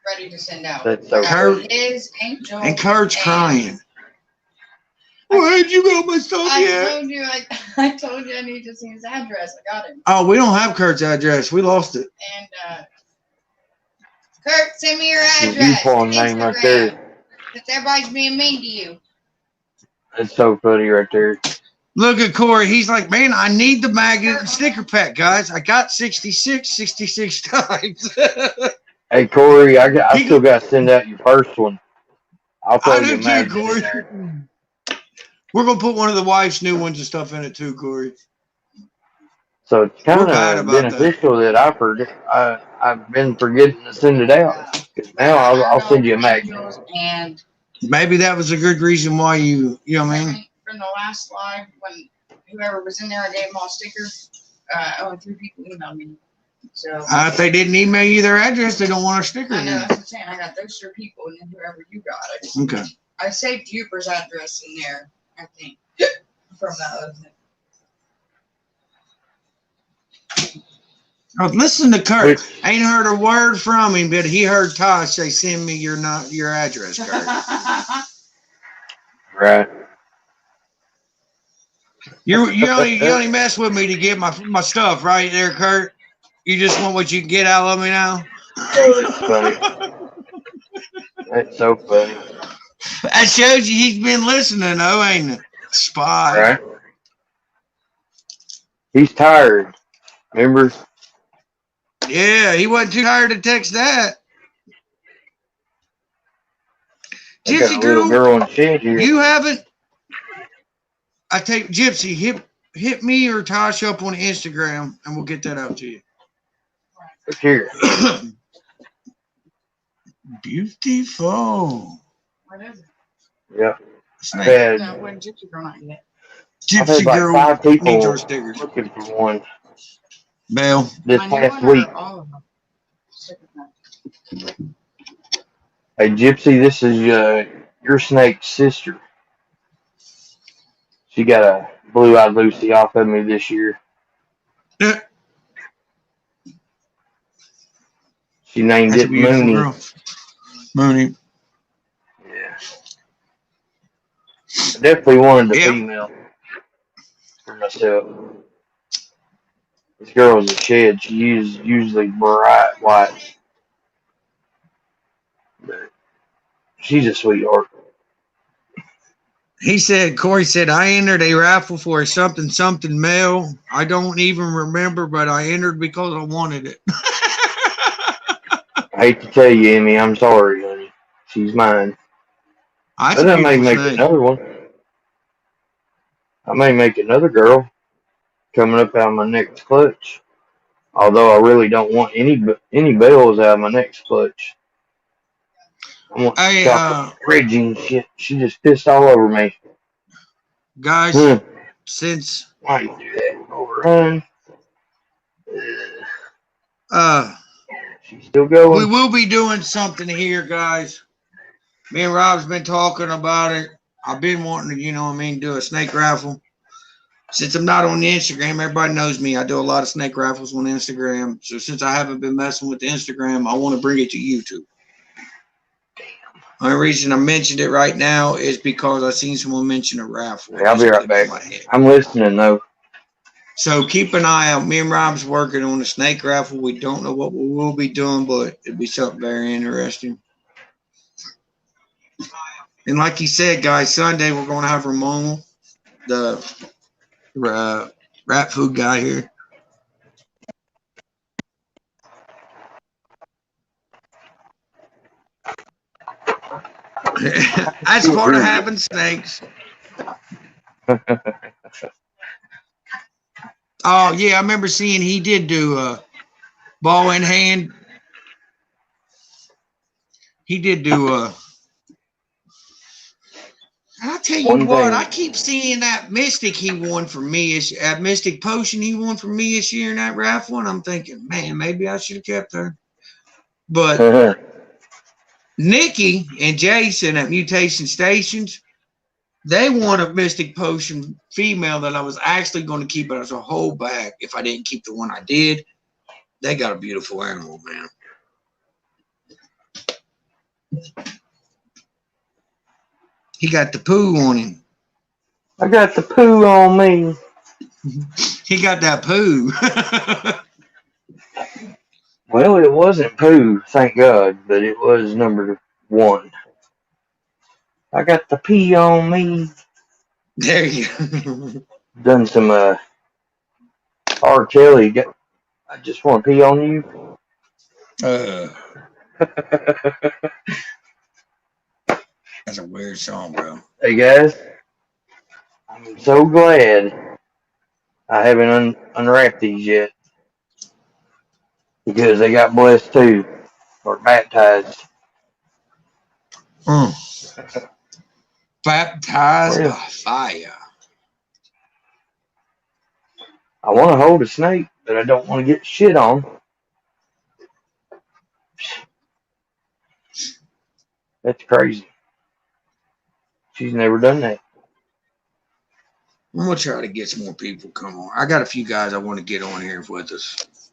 ready to send out. That's so Kurt, his Angel. and Kurt's crying. Where'd you go, my stuff yet? I told you I need to see his address. I got him. Oh, we don't have Kurt's address. We lost it. And Kurt, send me your address. Viewpoint name right there. Because everybody's being mean to you. That's so funny right there. Look at Corey. He's like, man, I need the magnet and sticker pack, guys. I got 66 times. Hey, Corey, I still got to send out your first one. I'll throw you a magnet Corey. in there. We're going to put one of the wife's new ones and stuff in it too, Corey. So it's kind of beneficial that I've been forgetting to send it out. Now I'll send you a magnet. And maybe that was a good reason why you know what I mean? From the last live, when whoever was in there, I gave them all stickers. Only 3 people emailed me. So If they didn't email you their address, they don't want a sticker. I know in. that's what I'm saying. I got those 3 people, and then whoever you got, Okay. I saved Uber's address in there. I think from that other thing. Oh, listen to Kurt. Which, Ain't heard a word from him, but he heard Tosh say, "Send me your address, Kurt." right. You only mess with me to get my stuff right there, Kurt. You just want what you can get out of me now. That's funny. That's so funny. That shows you he's been listening, though, ain't it? Spy. Right. He's tired. Remember? Yeah, he wasn't too tired to text that. I got Gypsy a little girl in shed here. you haven't. I take Gypsy. Hit me or Tosh up on Instagram, and we'll get that out to you. Look here. Beautiful. What is it? Yeah. Snake. I've No, when Gypsy Girl not yet. had Gypsy like girl 5 needs people our stickers. looking for one Bell. this My new past one or week. all of them? Hey, Gypsy, this is your snake's sister. She got a blue-eyed Lucy off of me this year. Yeah. She named That's a it beautiful Mooney. girl. Mooney. Yeah. I definitely wanted the Yep. female for myself. This girl's a shed. She is usually bright white. But she's a sweetheart. Corey said, I entered a raffle for a something male. I don't even remember, but I entered because I wanted it. I hate to tell you, Emmy, I'm sorry, honey. She's mine. That's But a I may beautiful make snake. another one. I may make another girl coming up out of my next clutch. Although I really don't want any bells out of my next clutch. I want Hey, chocolate Reggie and shit. She just pissed all over me. guys, Hmm. since Why you do that? Overrun. She's still we going. will be doing something here, guys. Me and Rob's been talking about it. I've been wanting to, do a snake raffle. Since I'm not on the Instagram, everybody knows me. I do a lot of snake raffles on Instagram. So since I haven't been messing with the Instagram, I want to bring it to YouTube. The only reason I mentioned it right now is because I seen someone mention a raffle. Hey, I'll be right back. I'm listening though. So keep an eye out. Me and Rob's working on a snake raffle. We don't know what we will be doing, but it'll be something very interesting. And like he said, guys, Sunday we're going to have Ramon, the rat food guy here. That's part of having snakes. Oh yeah, I remember seeing he did do ball in hand. He did do I'll tell you what, I keep seeing that Mystic he won for me, that Mystic Potion he won for me this year in that raffle, and I'm thinking, man, maybe I should have kept her. But Nikki and Jason at Mutation Stations, they won a Mystic Potion female that I was actually going to keep it as a whole bag if I didn't keep the one I did. They got a beautiful animal, man. He got the poo on him. I got the poo on me. He got that poo. Well, it wasn't poo, thank God, but it was number 1. I got the pee on me. There you go. Done some R. Kelly. I just want to pee on you. That's a weird song, bro. Hey guys, I'm so glad I haven't unwrapped these yet because they got blessed too or baptized. Baptized Well, by fire. I want to hold a snake, but I don't want to get shit on. That's crazy. She's never done that. I'm gonna try to get some more people to come on. I got a few guys I want to get on here with us.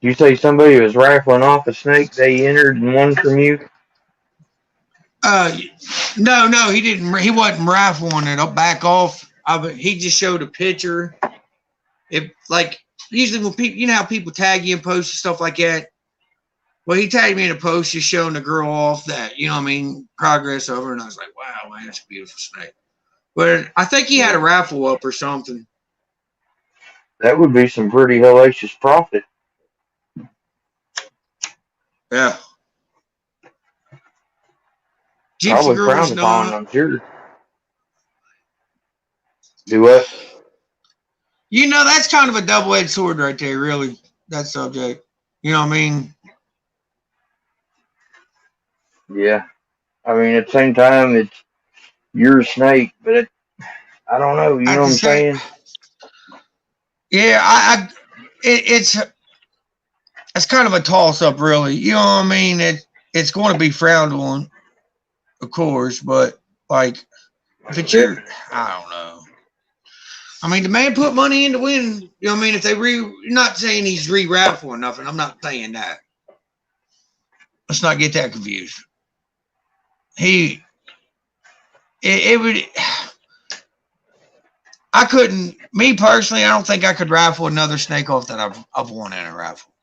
You say somebody was rifling off a snake they entered and won from you? No, he didn't. He wasn't rifling it. I'll back off. He just showed a picture. If like usually when people, you know how people tag you and post and stuff like that. Well, he tagged me in a post just showing the girl off that, you know what I mean, progress over, and I was like, wow, man, that's a beautiful snake. But I think he had a raffle up or something. That would be some pretty hellacious profit. Yeah. Gypsy Probably girls frowned upon, know. I'm sure. Do what? You know, that's kind of a double-edged sword right there, really, that subject. You know what I mean? Yeah. I mean, at the same time, it's your snake, but I don't know. You know what I'm saying? Yeah, it's kind of a toss-up, really. You know what I mean? It's going to be frowned on, of course, but like if it's your, I don't know. I mean, the man put money in to win. You know what I mean? If you're not saying he's re-raffle or nothing. I'm not saying that. Let's not get that confused. It would. I couldn't. Me personally, I don't think I could raffle another snake off that I've won in a raffle.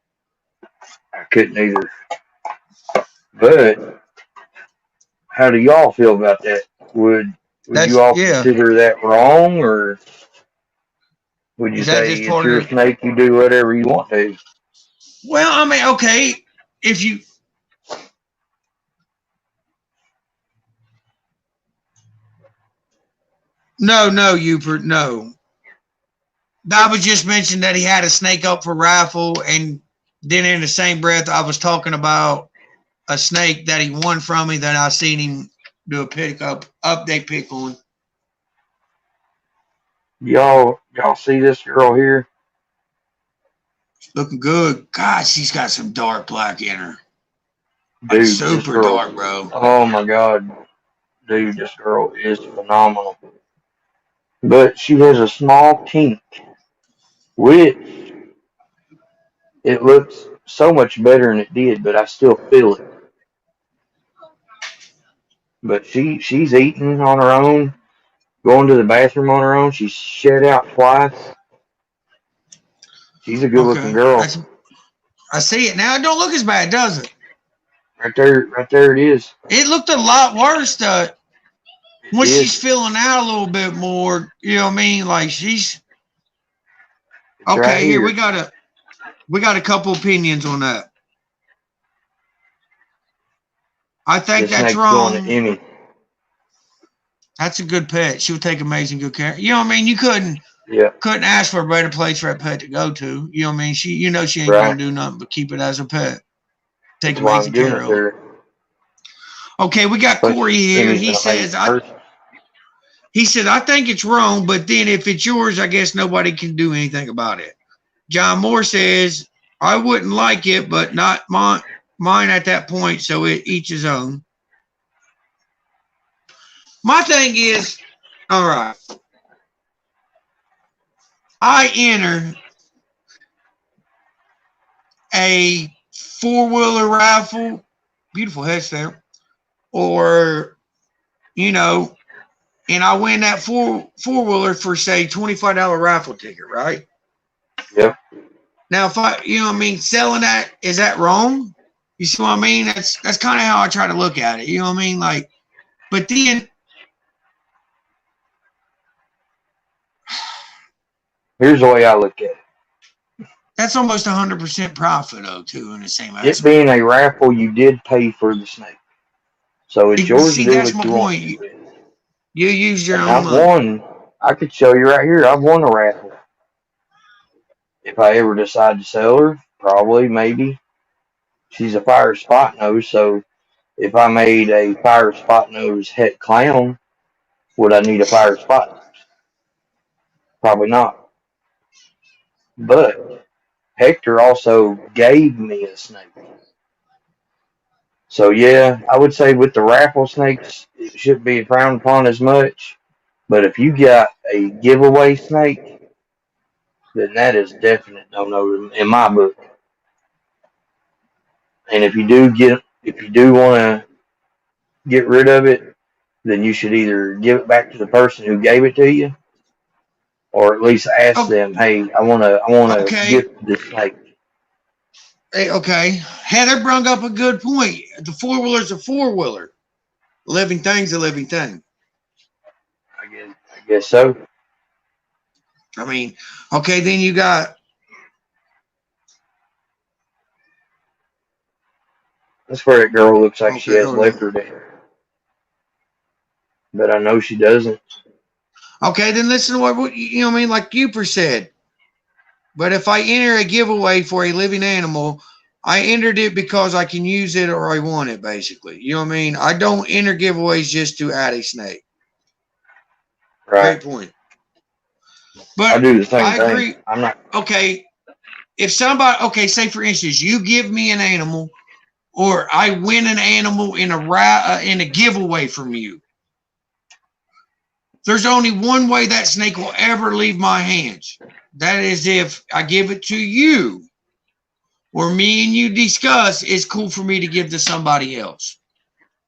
I couldn't either. But how do y'all feel about that? Would you all consider that wrong, or would you say it's your snake, you do whatever you want to? Well, I mean, okay, if you. No, Upert, no. I was just mentioned that he had a snake up for raffle, and then in the same breath, I was talking about a snake that he won from me that I seen him do a update pick on. Y'all see this girl here? Looking good. God, she's got some dark black in her. Dude, like super dark, bro. Oh my God. Dude, this girl is phenomenal. But she has a small kink, which it looks so much better than it did, but I still feel it. But she's eating on her own, going to the bathroom on her own. She's shed out twice. She's a good looking girl. I see it now. It don't look as bad, does it? Right there it is. It looked a lot worse when she's filling out a little bit more. You know what I mean? Like she's okay. Right here we got a couple opinions on that. I think that's wrong. That's a good pet. She would take amazing good care. You know what I mean? You couldn't ask for a better place for that pet to go to. You know what I mean? She ain't gonna do nothing but keep it as a pet. Take amazing care of her. Okay, we got Corey here. He says I think it's wrong, but then if it's yours, I guess nobody can do anything about it. John Moore says I wouldn't like it, but not mine at that point, so each his own. My thing is, all right, I enter a 4-wheeler raffle, beautiful head stamp, or, and I win that four-wheeler for, say, $25 raffle ticket, right? Yep. Now, if I, selling that, is that wrong? You see what I mean? That's kind of how I try to look at it. You know what I mean? Like, but then. Here's the way I look at it. That's almost 100% profit, though, too, in the same aspect. It being a raffle, you did pay for the snake. So it's yours to do what you want. You used your own money. I've won. I could show you right here. I've won a raffle. If I ever decide to sell her, probably, maybe. She's a fire spot nose, so if I made a fire spot nose het clown, would I need a fire spot nose? Probably not. But Hector also gave me a snake. So yeah, I would say with the rattlesnakes, it shouldn't be frowned upon as much. But if you got a giveaway snake, then that is definite no in my book. And if you do want to get rid of it, then you should either give it back to the person who gave it to you, or at least ask Oh, them, "Hey, I wanna okay. gift this snake." Hey, okay. Heather brung up a good point. The four-wheeler's a four-wheeler. Living thing's a living thing. I guess so. I mean, okay, then you got. That's where that girl looks like she Okay, has hold on. leopard in her, but I know she doesn't. Okay, then listen to what you know what I mean, like Cooper said. But if I enter a giveaway for a living animal, I entered it because I can use it or I want it, basically. You know what I mean? I don't enter giveaways just to add a snake. Right. Great point. I But do the same I thing. agree. I'm not. Okay, if somebody, okay, say for instance, you give me an animal, or I win an animal in a giveaway from you. There's only one way that snake will ever leave my hands. That is if I give it to you, or me and you discuss. It's cool for me to give to somebody else.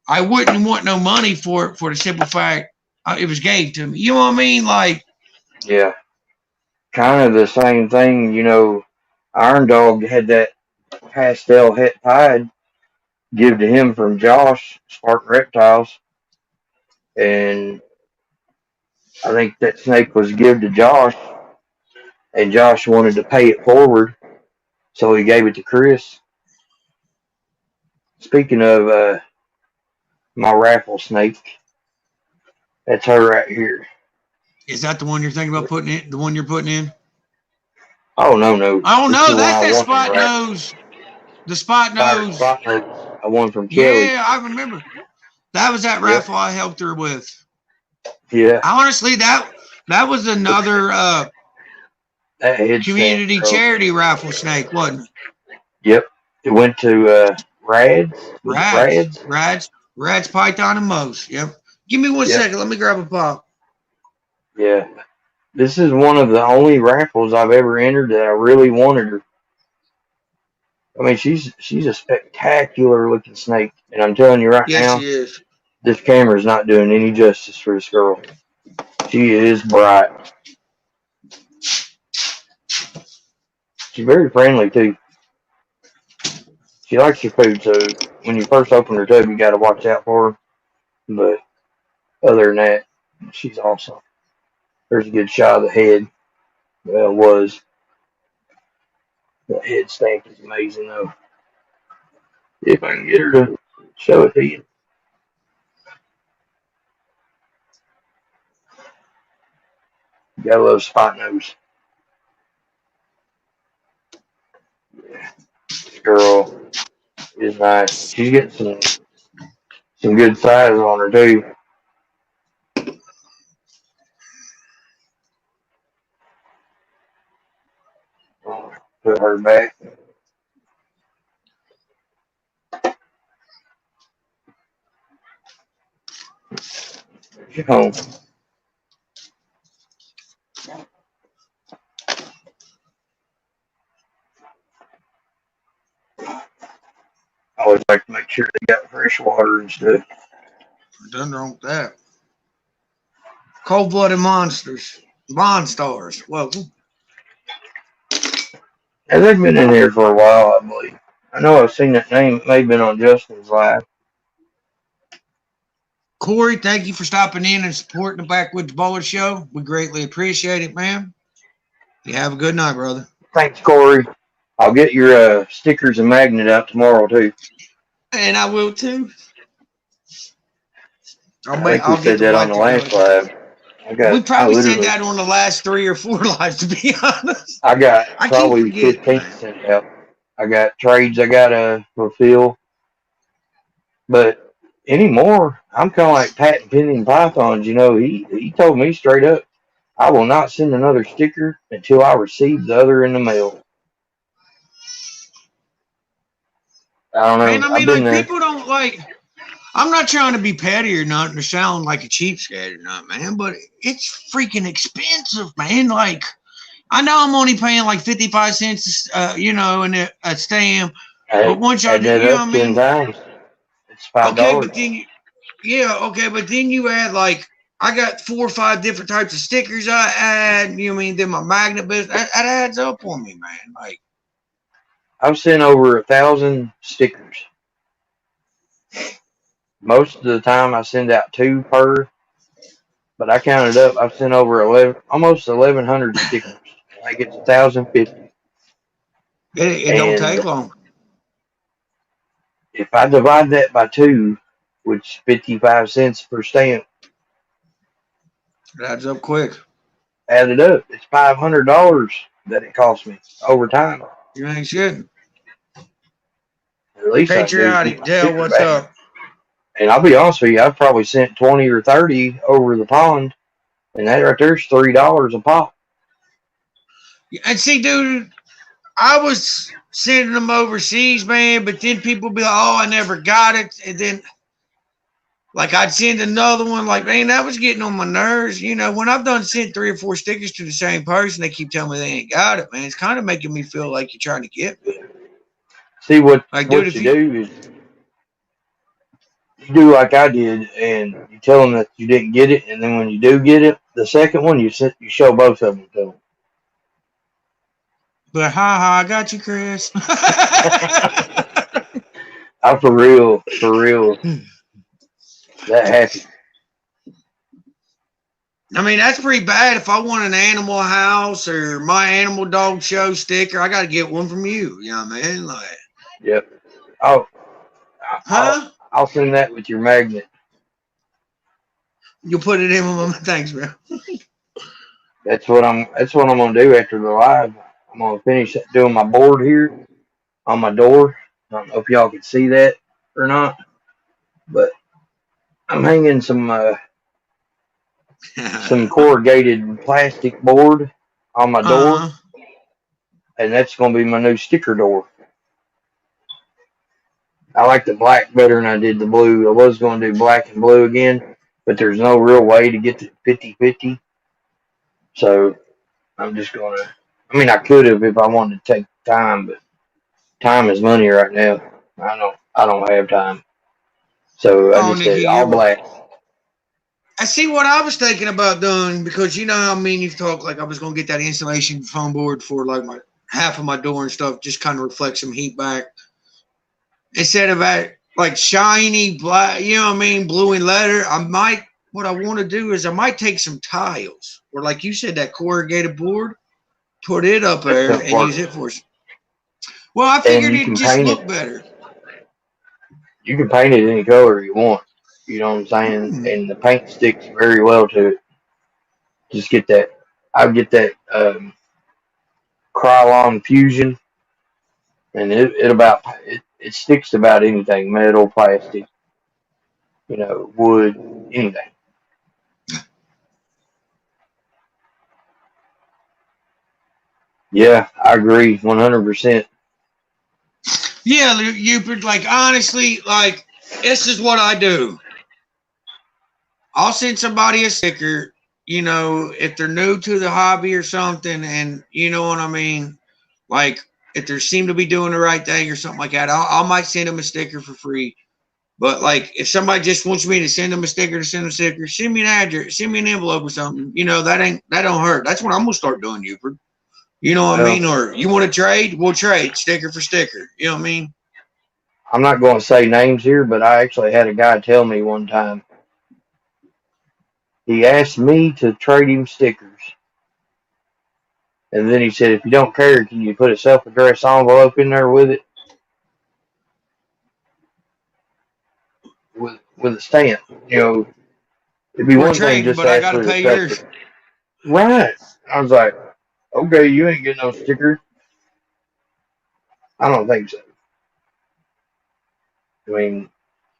I wouldn't want no money for it for the simple fact it was gave to me. You know what I mean? Like, Yeah. Kind of the same thing. Iron Dog had that pastel het pied give to him from Josh Spartan Reptiles, and I think that snake was give to Josh, and Josh wanted to pay it forward, so he gave it to Chris. Speaking of my raffle snake, that's her right here. is that the one you're thinking about putting in? The one you're putting in? Oh no! Oh This is no, the one that's I that won from spot raffle. nose. The spot nose. Spot nose. I won from Kelly. Yeah, I remember. That was that Yep. raffle I helped her with. Yeah. Honestly, that was another That head community stand, charity raffle snake, wasn't it? Yep. It went to Rads. Was it Rads? Rads, Python, and Moe's. Yep. Give me 1 Yep. second. Let me grab a pop. Yeah. This is one of the only raffles I've ever entered that I really wanted her. I mean, she's a spectacular looking snake, and I'm telling you right Yes, now, she is. this camera's not doing any justice for this girl. She is bright. She's very friendly too. She likes your food, so when you first open her tub, you got to watch out for her. But other than that, she's awesome. There's a good shot of the head. Well, it was. The head stamp is amazing, though. If I can get her to show it to you. You gotta love spot nose. Yeah. This girl is nice. She's getting some good size on her, too. Put her back. She's home. I always like to make sure they got fresh water and stuff. Nothing wrong with that. Cold-blooded monsters. Monstars. Welcome. And they've been in here for a while, I believe. I know I've seen that name. It may have been on Justin's live. Corey, thank you for stopping in and supporting the Backwoods Bowler Show. We greatly appreciate it, man. You have a good night, brother. Thanks, Corey. I'll get your stickers and magnet out tomorrow, too. And I will, too. I think we said that on the last live. We probably said that on the last 3 or 4 lives, to be honest. I got probably 15 sent out. I got trades I got to fulfill. But anymore, I'm kind of like Pat and Penny and Pythons. He told me straight up, I will not send another sticker until I receive the other in the mail. I don't know. And I mean, like, people don't like, I'm not trying to be petty or nothing, or sound like a cheapskate or nothing, man, but it's freaking expensive, man. Like, I know I'm only paying like 55 cents, in a stamp, but once y'all do, Add that you know up what I 10 mean? times. It's $5. Okay, but then, but then you add like, I got 4 or 5 different types of stickers I add, you know what I mean? Then my magnet business, that adds up on me, man. Like, I've sent over 1,000 stickers. Most of the time I send out 2 per, but I counted up. I've sent over almost 1,100 stickers. Like it's 1,050. it don't take And long. if I divide that by 2, which 55 cents per stamp, It adds up quick. add it up. It's $500 that it cost me over time. You ain't shit. At least I do keep Patriotic, my Dale, sticker what's back. up? And I'll be honest with you, I've probably sent 20 or 30 over the pond, and that right there's $3 a pop. And see, dude, I was sending them overseas, man, but then people be like, oh, I never got it. And then, like, I'd send another one, like, man, that was getting on my nerves. You know, when I've done sent 3 or 4 stickers to the same person, they keep telling me they ain't got it, man. It's kind of making me feel like you're trying to get me. See, what Like, dude, you do is you do like I did, and you tell them that you didn't get it, and then when you do get it, the second one you show both of them to them. But I got you, Chris. I'm for real, that happy. I mean, that's pretty bad. If I want an Animal House or My Animal Dog Show sticker, I got to get one from you. You know what I mean? Like, Yep. I'll send that with your magnet. You'll put it in with my thanks, bro. That's what I'm gonna do after the live. I'm gonna finish doing my board here on my door. I don't know if y'all can see that or not, but I'm hanging some corrugated plastic board on my door, and that's gonna be my new sticker door. I like the black better than I did the blue. I was going to do black and blue again, but there's no real way to get to 50-50. So I'm just going to, I could have if I wanted to take time, but time is money right now. I don't have time. So I just did all black. I see what I was thinking about doing, because you know how you talk, like I was going to get that insulation foam board for like my half of my door and stuff, just kind of reflect some heat back. Instead of that, like shiny black, blue and leather, what I want to do is I might take some tiles, or like you said, that corrugated board, put it up there and use it for. Well, I figured it'd just look better. You can paint it any color you want. You know what I'm saying? And the paint sticks very well to it. Just get that. I'll get that Krylon Fusion, and it sticks to about anything: metal, plastic, wood, anything. Yeah, I agree 100%. Yeah, like honestly, like this is what I do. I'll send somebody a sticker, if they're new to the hobby or something, and you know what I mean, like if they seem to be doing the right thing or something like that, I might send them a sticker for free. But like if somebody just wants me to send them a sticker, send me an address, send me an envelope or something, that don't hurt. That's what I'm gonna start doing, Buford. You know what I mean? Or you want to trade? We'll trade sticker for sticker. You know what I mean? I'm not going to say names here, but I actually had a guy tell me one time. He asked me to trade him stickers. And then he said, if you don't care, can you put a self-addressed envelope in there with it? With a stamp. It'd be one thing just to ask for the sticker. Right. I was like, okay, you ain't getting no sticker. I don't think so. I mean,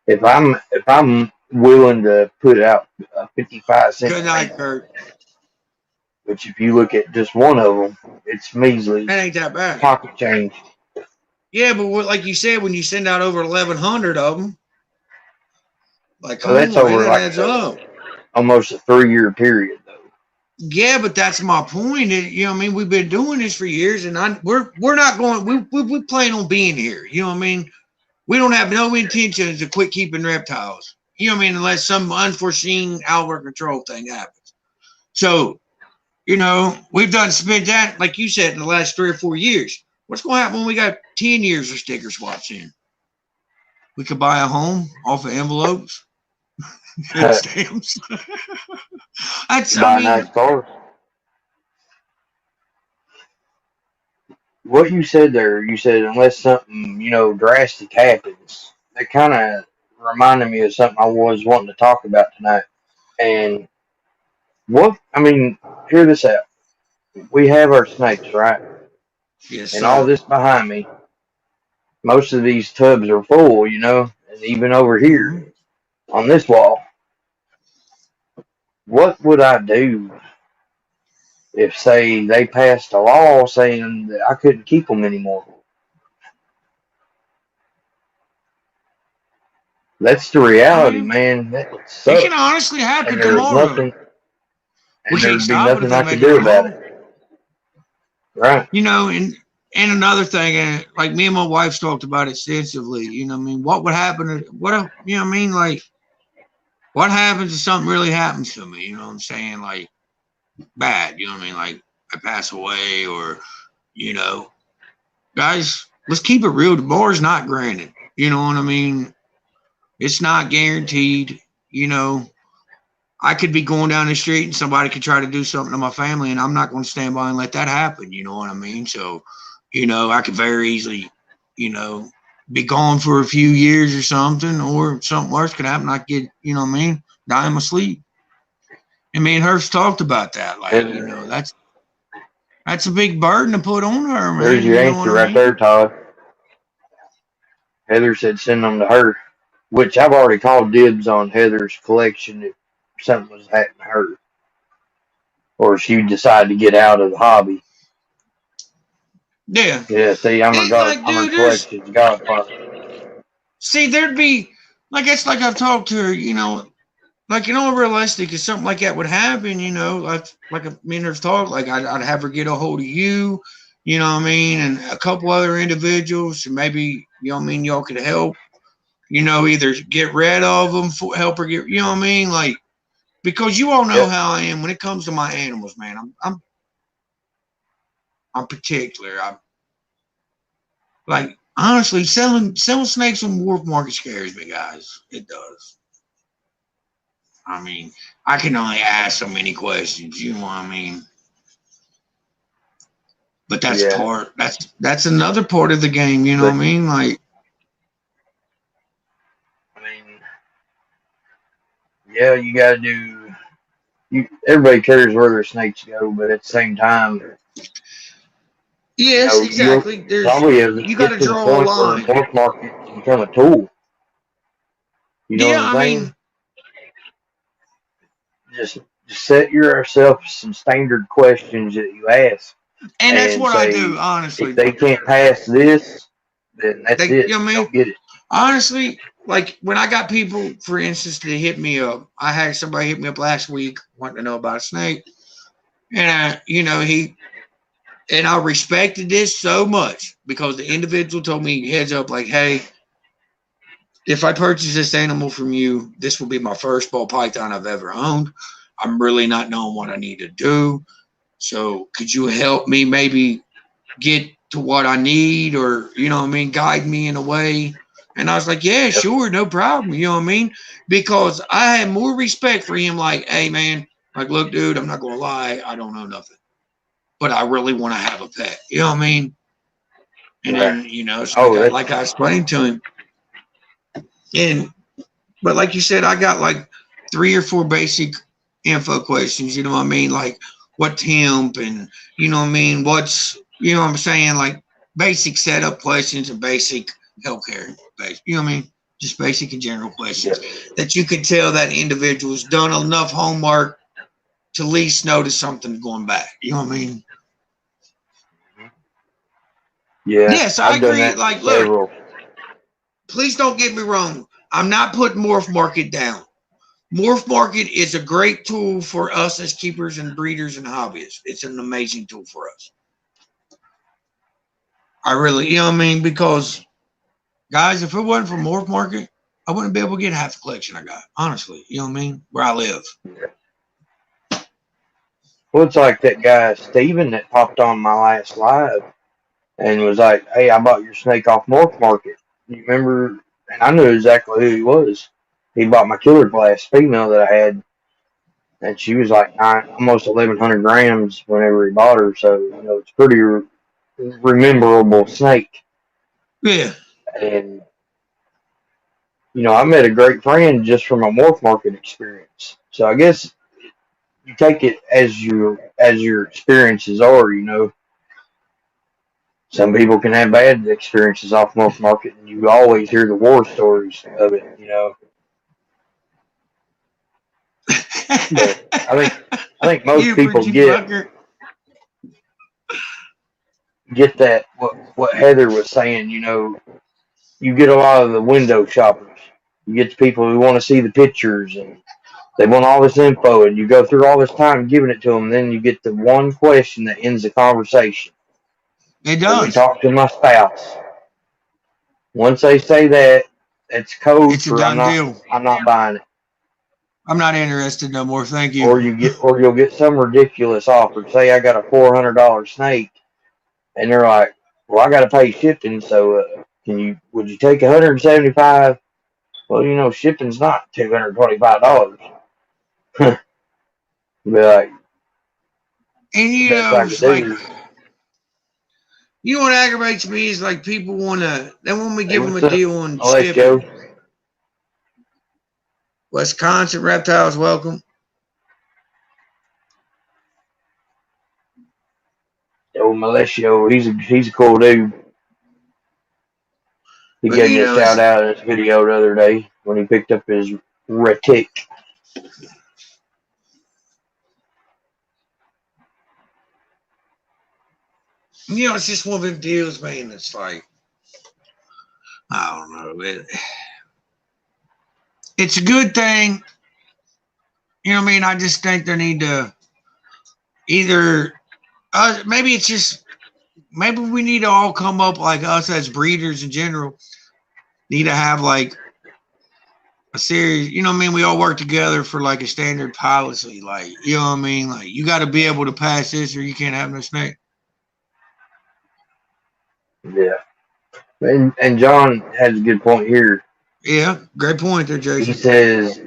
if I'm willing to put out a 55 cent. Good night, Kurt. Which, if you look at just one of them, it's measly. That ain't that bad. Pocket change. Yeah, but like you said, when you send out over 1,100 of them, Like, Well, come that's on, man, over that like adds up. almost a 3-year period, though. Yeah, but that's my point. You know what I mean? We've been doing this for years, and we're not going. We plan on being here. You know what I mean? We don't have no intention to quit keeping reptiles. You know what I mean? Unless some unforeseen out of control thing happens. So, you know, we've spent that, like you said, in the last 3 or 4 years. What's going to happen when we got 10 years of sticker swaps in? We could buy a home off of envelopes and stamps. I Buy a mean, nice car. What you said there, you said unless something, drastic happens. That kind of reminded me of something I was wanting to talk about tonight. And hear this out. We have our snakes, right? yes, And all sir. this behind me, most of these tubs are full, and even over Mm-hmm. here on this wall. What would I do if, say, they passed a law saying that I couldn't keep them anymore? That's the I reality, mean, man. That it can sucks. honestly happen And there's tomorrow. nothing, We and can't there'd be stop it if nothing they I make could it a do about law. it. Right. You know, and another thing, like me and my wife's talked about extensively. You know, what I mean, what would happen? What if, you know, what I mean, like, what happens if something really happens to me? You know what I'm saying? Like, bad. You know what I mean? Like, I pass away, or you know, guys, let's keep it real. Tomorrow's not granted. You know what I mean? It's not guaranteed. You know, I could be going down the street and somebody could try to do something to my family, and I'm not going to stand by and let that happen. You know what I mean? So, you know, I could very easily, you know, be gone for a few years or something, or something worse could happen. I could get, you know what I mean, die in my sleep. And me and Hurst talked about that. Like, you know, And that's a big burden to put on her, there's man. your You know what answer I right mean? there, Todd. Heather said send them to her, which I've already called dibs on Heather's collection if something was happening to her, or she decided to get out of the hobby. Yeah. Yeah, see, I'm It, like, a dude, collections godfather. there'd be, like, it's like I've talked to her, you know, like, you know, realistic, if something like that would happen, you know, like me and her talk, like, I'd have her get a hold of you, you know what I mean, and a couple other individuals, and maybe, you know what I mean, y'all could help, you know, either get rid of them, help her get, you know what I mean, like, because you all know Yep. how I am when it comes to my animals, man. I'm particular. I'm like, honestly, selling snakes on the wharf market scares me, guys. It does. I mean, I can only ask so many questions. You know what I mean? But Yeah. that's another part of the game. You know what But I mean? Like, I mean, yeah, you got to do. Everybody cares where their snakes go, but at the same time, yes, you'll exactly. There's probably have to you got get to to the draw a point where line. both markets become a tool. You know what Yeah, I'm I saying? mean, Just set yourself some standard questions that you ask and that's and what I do. say, if Honestly, they can't pass this, then that's you it. know what I You mean? don't get it. Honestly, like when I got people, for instance, to hit me up, I had somebody hit me up last week wanting to know about a snake, and you know, I respected this so much because the individual told me heads up, like, hey, if I purchase this animal from you, this will be my first ball python I've ever owned. I'm really not knowing what I need to do. So could you help me maybe get to what I need, or, you know what I mean, guide me in a way? And I was like, yeah, Yep. sure, no problem. You know what I mean? Because I had more respect for him, like, hey, man, like, look, dude, I'm not going to lie. I don't know nothing, but I really want to have a pet. You know what I mean? And Right. then, you know, it's Oh, that's like I explained to him. And, but like you said, I got like 3 or 4 basic info questions. You know what I mean? Like what temp, and you know what I mean? What's, you know what I'm saying? Like basic setup questions and basic healthcare. You know what I mean? Just basic and general questions yep. that you could tell that individual's done enough homework to at least notice something going back. You know what I mean? Yeah, Yes, I I've done agree. that Like, look, several. please don't get me wrong. I'm not putting Morph Market down. Morph Market is a great tool for us as keepers and breeders and hobbyists. It's an amazing tool for us. I really, you know what I mean? Because, guys, if it wasn't for Morph Market, I wouldn't be able to get half the collection I got, honestly. You know what I mean? Where I live. Well, it's like that guy, Steven, that popped on my last live and was like, hey, I bought your snake off Morph Market. You remember? And I knew exactly who he was. He bought my killer glass female that I had. And she was like almost 1,100 grams whenever he bought her. So, it's pretty rememberable snake. Yeah. And, I met a great friend just from a Morph Market experience. So I guess you take it as your experiences are, Some people can have bad experiences off Morph Market, and you always hear the war stories of it, But I think most people get that what Heather was saying. You get a lot of the window shoppers. You get the people who want to see the pictures and they want all this info, and you go through all this time giving it to them. And then you get the one question that ends the conversation. It does. Let me talk to my spouse. Once they say that, it's code it's for I'm not buying it. I'm not interested no more. Thank you. Or you'll get some ridiculous offer. Say I got a $400 snake, and they're like, "Well, I got to pay shipping. So would you take $175?" Well, shipping's not $225. Be like, and what aggravates me is like people they want me to give them a deal on shipping. Wisconsin Reptiles, welcome. Malesio, he's a cool dude. He gave me a shout out in his video the other day when he picked up his retic. It's just one of them deals, man. It's like, I don't know. It's a good thing. You know what I mean? I just think they need to either, maybe we need to all come up, like us as breeders in general, need to have like a series, you know what I mean? We all work together for like a standard policy. Like, you know what I mean? Like, you got to be able to pass this or you can't have no snake. Yeah. And John has a good point here. Yeah, great point there, Jason. He says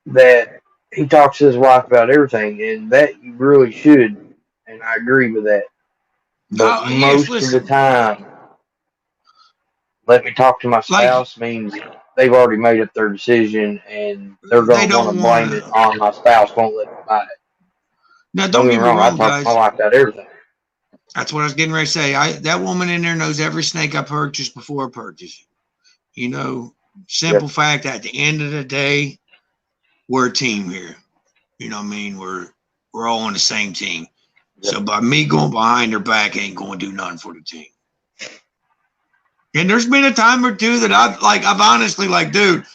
that he talks to his wife about everything, and that you really should, and I agree with that. But most of the time, let me talk to my spouse means they've already made up their decision, and they're going to want to blame it on my spouse won't let me buy it. Now, don't get me wrong, I talk to my wife about everything. That's what I was getting ready to say. That woman in there knows every snake I purchased before I purchased it. Simple fact, at the end of the day, we're a team here. You know what I mean? We're all on the same team. Yep. So by me going behind her back ain't going to do nothing for the team. And there's been a time or two that I've honestly dude,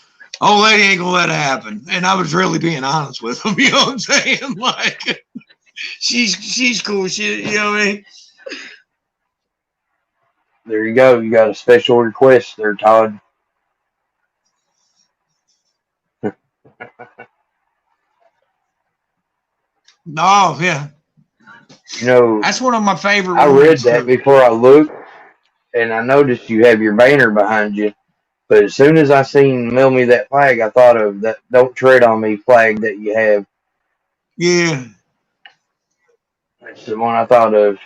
old lady ain't gonna let it happen. And I was really being honest with him, you know what I'm saying? Like, she's cool. You know what I mean? There you go. You got a special request there, Todd. Oh, yeah. That's one of my favorite I read that before I looked, and I noticed you have your banner behind you. But as soon as I seen mail me that flag, I thought of that "Don't Tread on Me" flag that you have. Yeah. That's the one I thought of.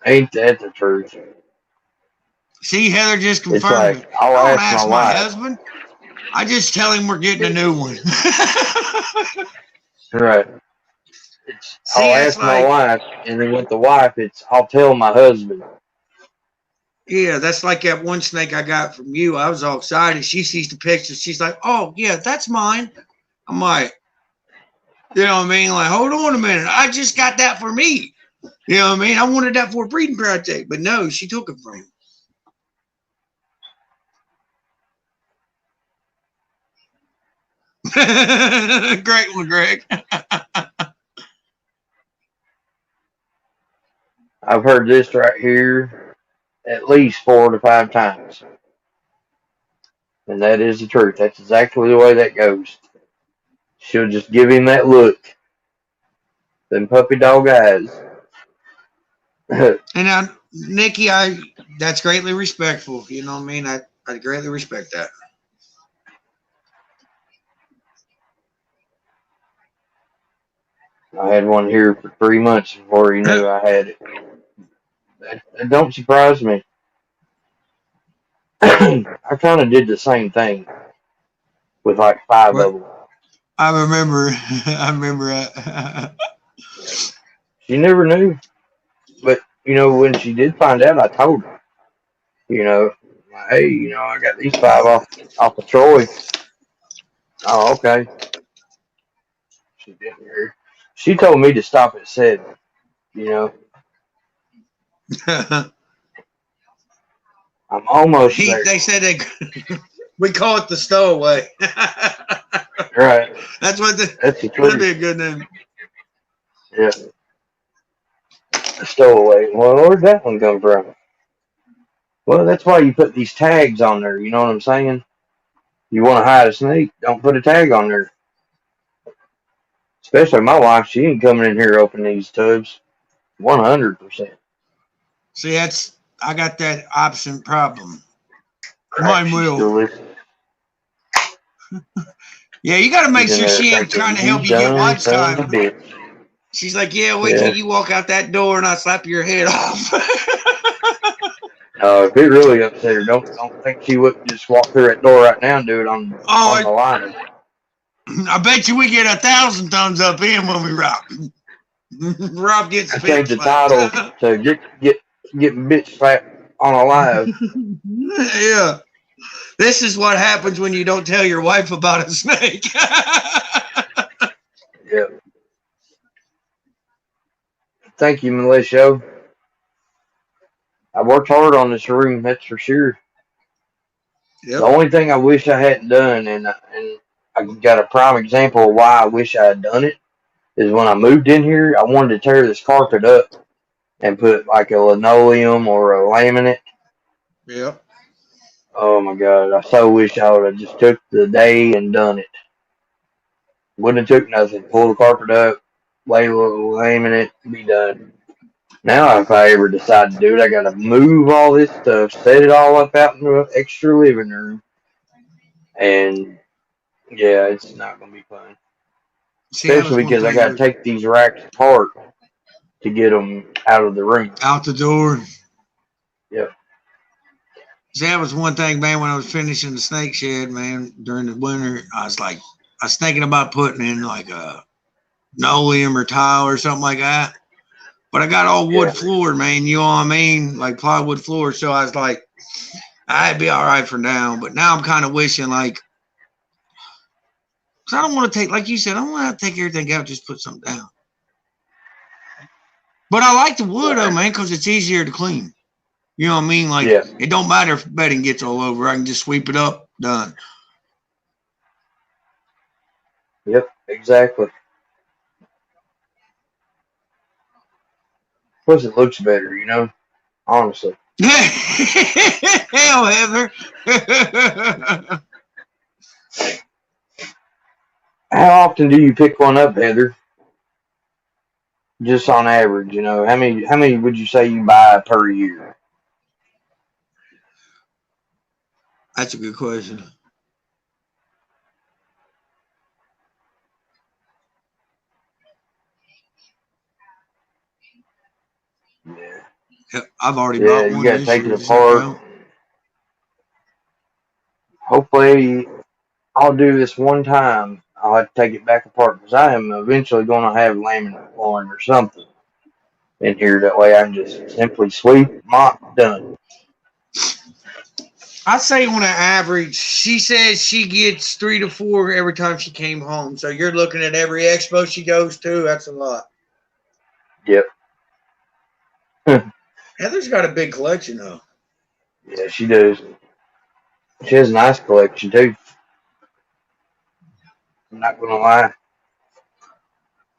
Ain't that the truth? See, Heather just confirmed it. I don't ask my husband. I just tell him we're getting a new one. Right. I'll ask my wife, and then with the wife, I'll tell my husband. Yeah, that's like that one snake I got from you. I was all excited. She sees the picture. She's like, "Oh, yeah, that's mine." I'm like, you know what I mean? Like, hold on a minute. I just got that for me. You You know what I mean? I wanted that for a breeding project, but no, she took it from me. Great one, Greg. I've heard this right here at least 4 to 5 times. And that is the truth. That's exactly the way that goes. She'll just give him that look. Them puppy dog eyes. And now, Nikki, that's greatly respectful. You know what I mean? I greatly respect that. I had one here for 3 months before he knew I had it. That don't surprise me. I kind of did the same thing with like 5 What? of them. I remember. I remember. She never knew. But, when she did find out, I told her. Hey, I got these 5 off of Troy. Oh, okay. She didn't hear. She told me to stop at 7. I'm almost there. They said we call it the stowaway. Right. That's what That's the that'd truth. be a good name. Yeah. A stowaway. Well, where'd that one come from? Well, that's why you put these tags on there. You know what I'm saying? You want to hide a snake, don't put a tag on there. Especially my wife, she ain't coming in here opening these tubs. 100%. See, I got that opposite problem. Crap, Mine she's will. still listening. Yeah, you got to make She's in sure there she ain't thinking, trying to "You help you get dumb watch son of a time. bitch." She's like, yeah, wait till you walk out that door and I slap your head off. If it really upset her, don't think she wouldn't just walk through that door right now and do it on the line. I bet you we get 1,000 thumbs up in when we rock. Rob gets I changed the title to getting bitch slapped on a live. Yeah. This is what happens when you don't tell your wife about a snake. Yeah. Thank you, Militia. I worked hard on this room, that's for sure. Yep. The only thing I wish I hadn't done, and I got a prime example of why I wish I had done it, is when I moved in here, I wanted to tear this carpet up and put like a linoleum or a laminate. Yep. Oh my God, I so wish I would have just took the day and done it. Wouldn't have took nothing. Pull the carpet up, lay a little laminate, be done. Now, if I ever decide to do it, I gotta move all this stuff, set it all up out in the extra living room, and yeah, it's not gonna be fun. See, that was Especially one because I thing gotta take these racks apart to get them out of the room. out the door. Yep. See, that was one thing, man, when I was finishing the snake shed, man, during the winter, I was thinking about putting in like a linoleum or tile or something like that. But I got all wood floor, man, you know what I mean? Like plywood floor. So I was like, I'd be all right for now. But now I'm kind of wishing like, because I don't want to take, like you said, I don't want to take everything out, just put something down. But I like the wood, though, man, because it's easier to clean. You know what I mean? Like, it don't matter if bedding gets all over. I can just sweep it up, done. Yep, exactly. Plus, it looks better, honestly. Hell, Heather. How often do you pick one up, Heather? Just on average, how many would you say you buy per year? That's a good question. Yeah. I've already bought one. You gotta take it apart. Hopefully, I'll do this one time. I'll have to take it back apart because I am eventually going to have laminate flooring or something in here. That way I can just simply sweep, mop, done. I'd say on an average, she says she gets 3 to 4 every time she came home. So you're looking at every expo she goes to. That's a lot. Yep. Heather's got a big collection though. Yeah, she does. She has a nice collection too. I'm not gonna lie.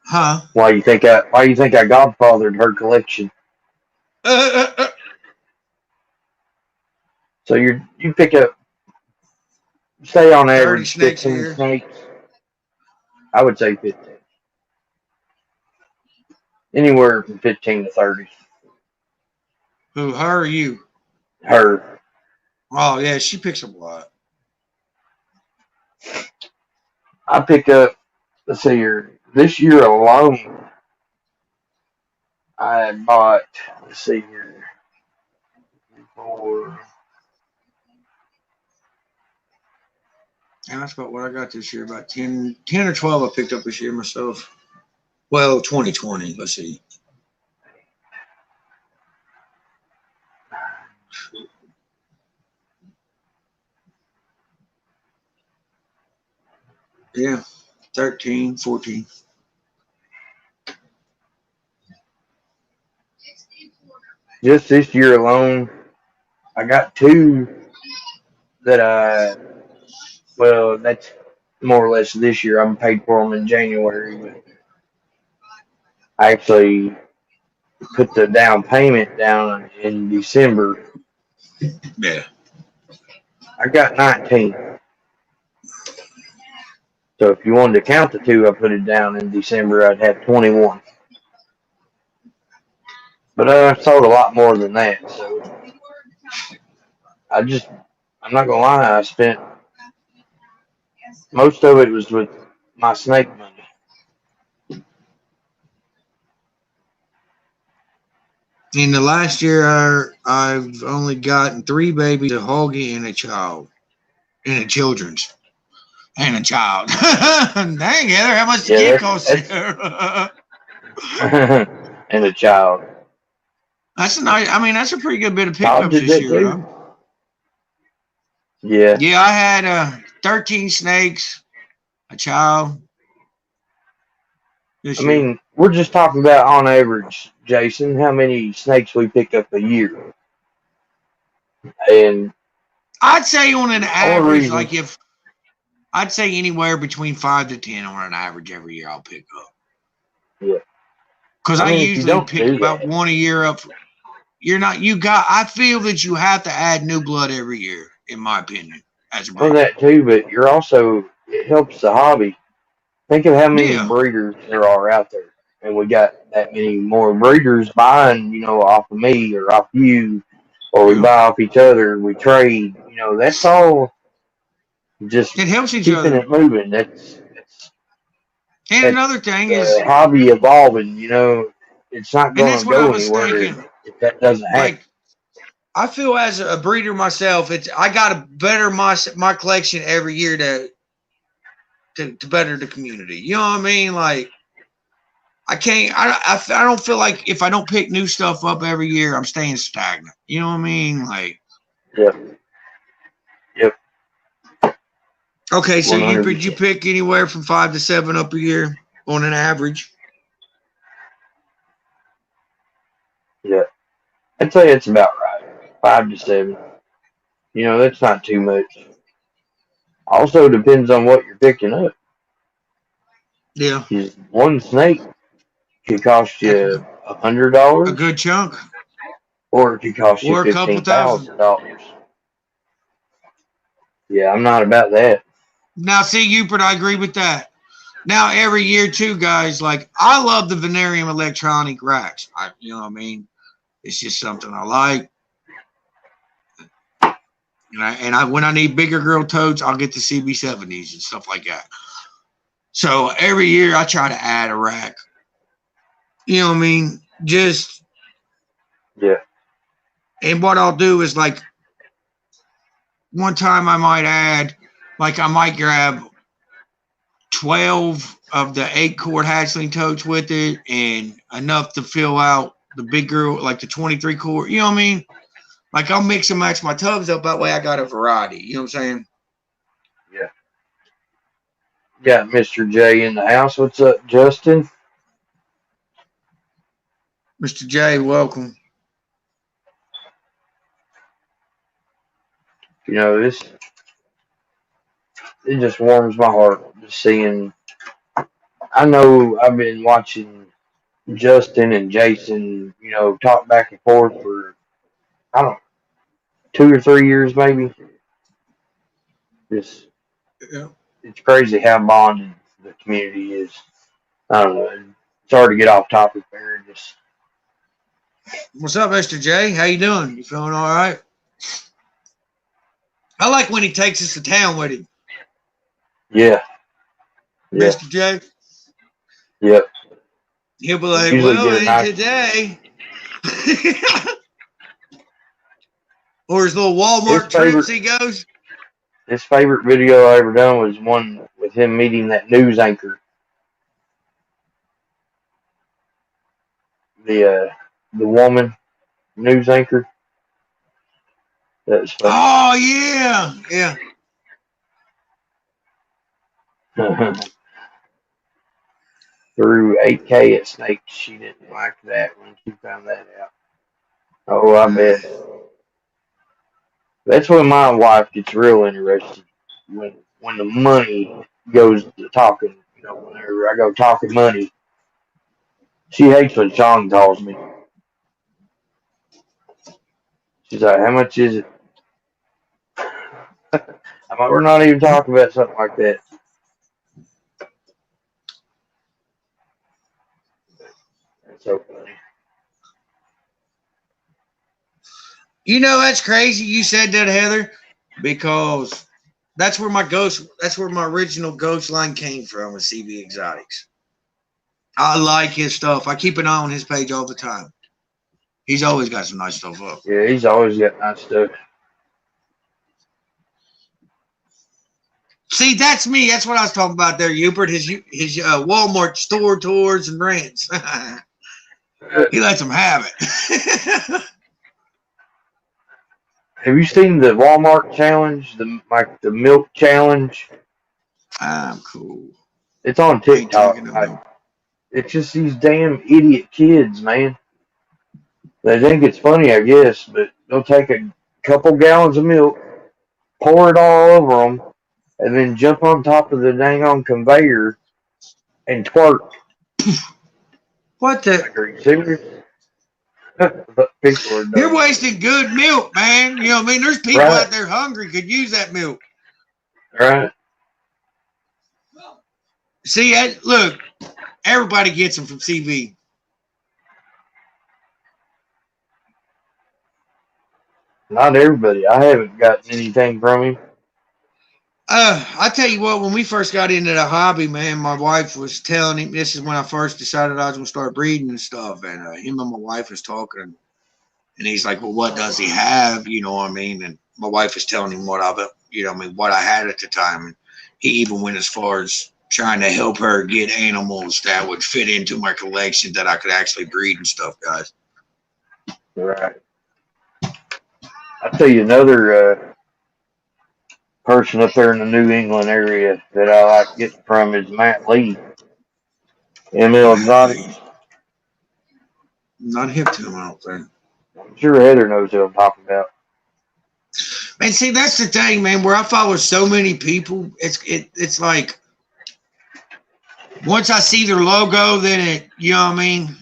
Huh? Why you think I godfathered her collection? So you pick up, say on 30 average snakes a 15 year. snakes. I would say 15. Anywhere from 15 to 30. Who, her or you? Her. Oh, yeah, she picks up a lot. I pick up, let's see here, this year alone, I bought, let's see here, for, And that's about what I got this year. About 10 or 12 I picked up this year myself. Well, 2020, let's see. Yeah, 13, 14. just this year alone, I got two that well, that's more or less this year. I'm paid for them in January, but I actually put the down payment down in December. Yeah. I got 19. So if you wanted to count the two I put it down in December, I'd have 21. But I sold a lot more than that. So I'm not going to lie, I spent, most of it was with my snake money. In the last year, I've only gotten 3 babies, a hoggy, and a child. And a children's. And a child. Dang, Heather, how much did Yeah, it cost you? and a child. That's a nice, I mean, that's a pretty good bit of Child pickups did this that year, too. huh? Yeah. Yeah, I had 13 snakes, a child. This I year. mean, we're just talking about on average, Jason, how many snakes we pick up a year. And I'd say on an only average, reason, like if I'd say anywhere between 5 to 10 on an average every year I'll pick up. yeah. Because I I mean, if you usually don't pick do about that, one a year up. I feel that you have to add new blood every year, in my opinion, as a well, breeder. that too, but it helps the hobby. Think of how many Yeah. breeders there are out there. And we got that many more breeders buying, off of me or off you, or we Yeah. buy off each other, we trade. That's all just It helps each keeping other. it moving. And That's another thing is, the hobby evolving. It's not and going that's to what I go was anywhere thinking. if that doesn't happen. Like, I feel as a breeder myself, I got to better my collection every year to better the community. You know what I mean? Like, I can't. I don't feel like if I don't pick new stuff up every year, I'm staying stagnant. You know what I mean? Like, Yep. Yep. okay, so you 100%. pick anywhere from 5 to 7 up a year on an average. Yeah. I'd say it's about right. 5 to 7. That's not too much. Also depends on what you're picking up. Yeah, 'Cause one snake could cost heck, you a $100, good chunk, or it could cost you or a couple thousand. $15,000. Yeah, I'm not about that. Now, see, Hubert, I agree with that. Now, every year, too, guys, like, I love the Venarium electronic racks. You know what I mean? It's just something I like. And when I need bigger girl totes, I'll get the CB70s and stuff like that. So every year I try to add a rack. You know what I mean? Yeah. And what I'll do is, like, one time I might grab 12 of the 8-quart hatchling totes with it and enough to fill out the big girl, like the 23-quart. You know what I mean? Like, I'll mix and match my tubs up. That way I got a variety. You know what I'm saying? Yeah. Got Mr. J in the house. What's up, Justin? Mr. J, welcome. You know, it just warms my heart just seeing. I know I've been watching Justin and Jason, you know, talk back and forth for I don't know, 2 or 3 years maybe. Just Yeah. it's crazy how bonded the community is. I don't know. Sorry to get off topic there. Just What's up, Mr. J? How you doing? You feeling all right? I like when he takes us to town with him, yeah, yeah, Mr. J. yep. He'll be We like, usually well, get a ain't nice. today. Or his little His Walmart trips favorite he goes. his favorite video I ever done was one with him meeting that news anchor, the woman news anchor. That was funny. Oh, yeah. Yeah. Threw 8K at snakes. She didn't like that when she found that out. Oh, I bet. That's when my wife gets real interested. When the money goes to talking, you know, whenever I go talking money, she hates when Sean calls me. She's like, "How much is it?" I'm like, "We're not even talking about something like that." That's so funny. You know, that's crazy you said that, Heather, because that's where my original ghost line came from with CB Exotics. I like his stuff. I keep an eye on his page all the time. He's always got some nice stuff up. Yeah, he's always got nice stuff. See, that's me. That's what I was talking about there, Hubert. His Walmart store tours and rants. He lets them have it. Have you seen the Walmart challenge? The milk challenge? I'm cool. It's on I ain't drinking TikTok. no milk. It's just these damn idiot kids, man. They think it's funny, I guess, but they'll take a couple gallons of milk, pour it all over them, and then jump on top of the dang on conveyor and twerk. What the? Like, are you serious? People are You're dumb. wasting good milk, man. You know what I mean? There's people Right, out there hungry could use that milk. right. See, look, everybody gets them from CV. Not everybody. I haven't gotten anything from him. I tell you what, when we first got into the hobby, man, my wife was telling him. This is when I first decided I was going to start breeding and stuff. And him and my wife was talking, and he's like, "Well, what does he have?" You know what I mean? And my wife was telling him what what I had at the time. And he even went as far as trying to help her get animals that would fit into my collection that I could actually breed and stuff, guys. Right. I'll tell you another person up there in the New England area that I like getting from is Matt Lee, ML Matt Exotics. Lee. Not hip to him, I don't think. I'm sure Heather knows who I'm talking about. Man, see, that's the thing, man. Where I follow so many people, it's like once I see their logo, then you know what I mean.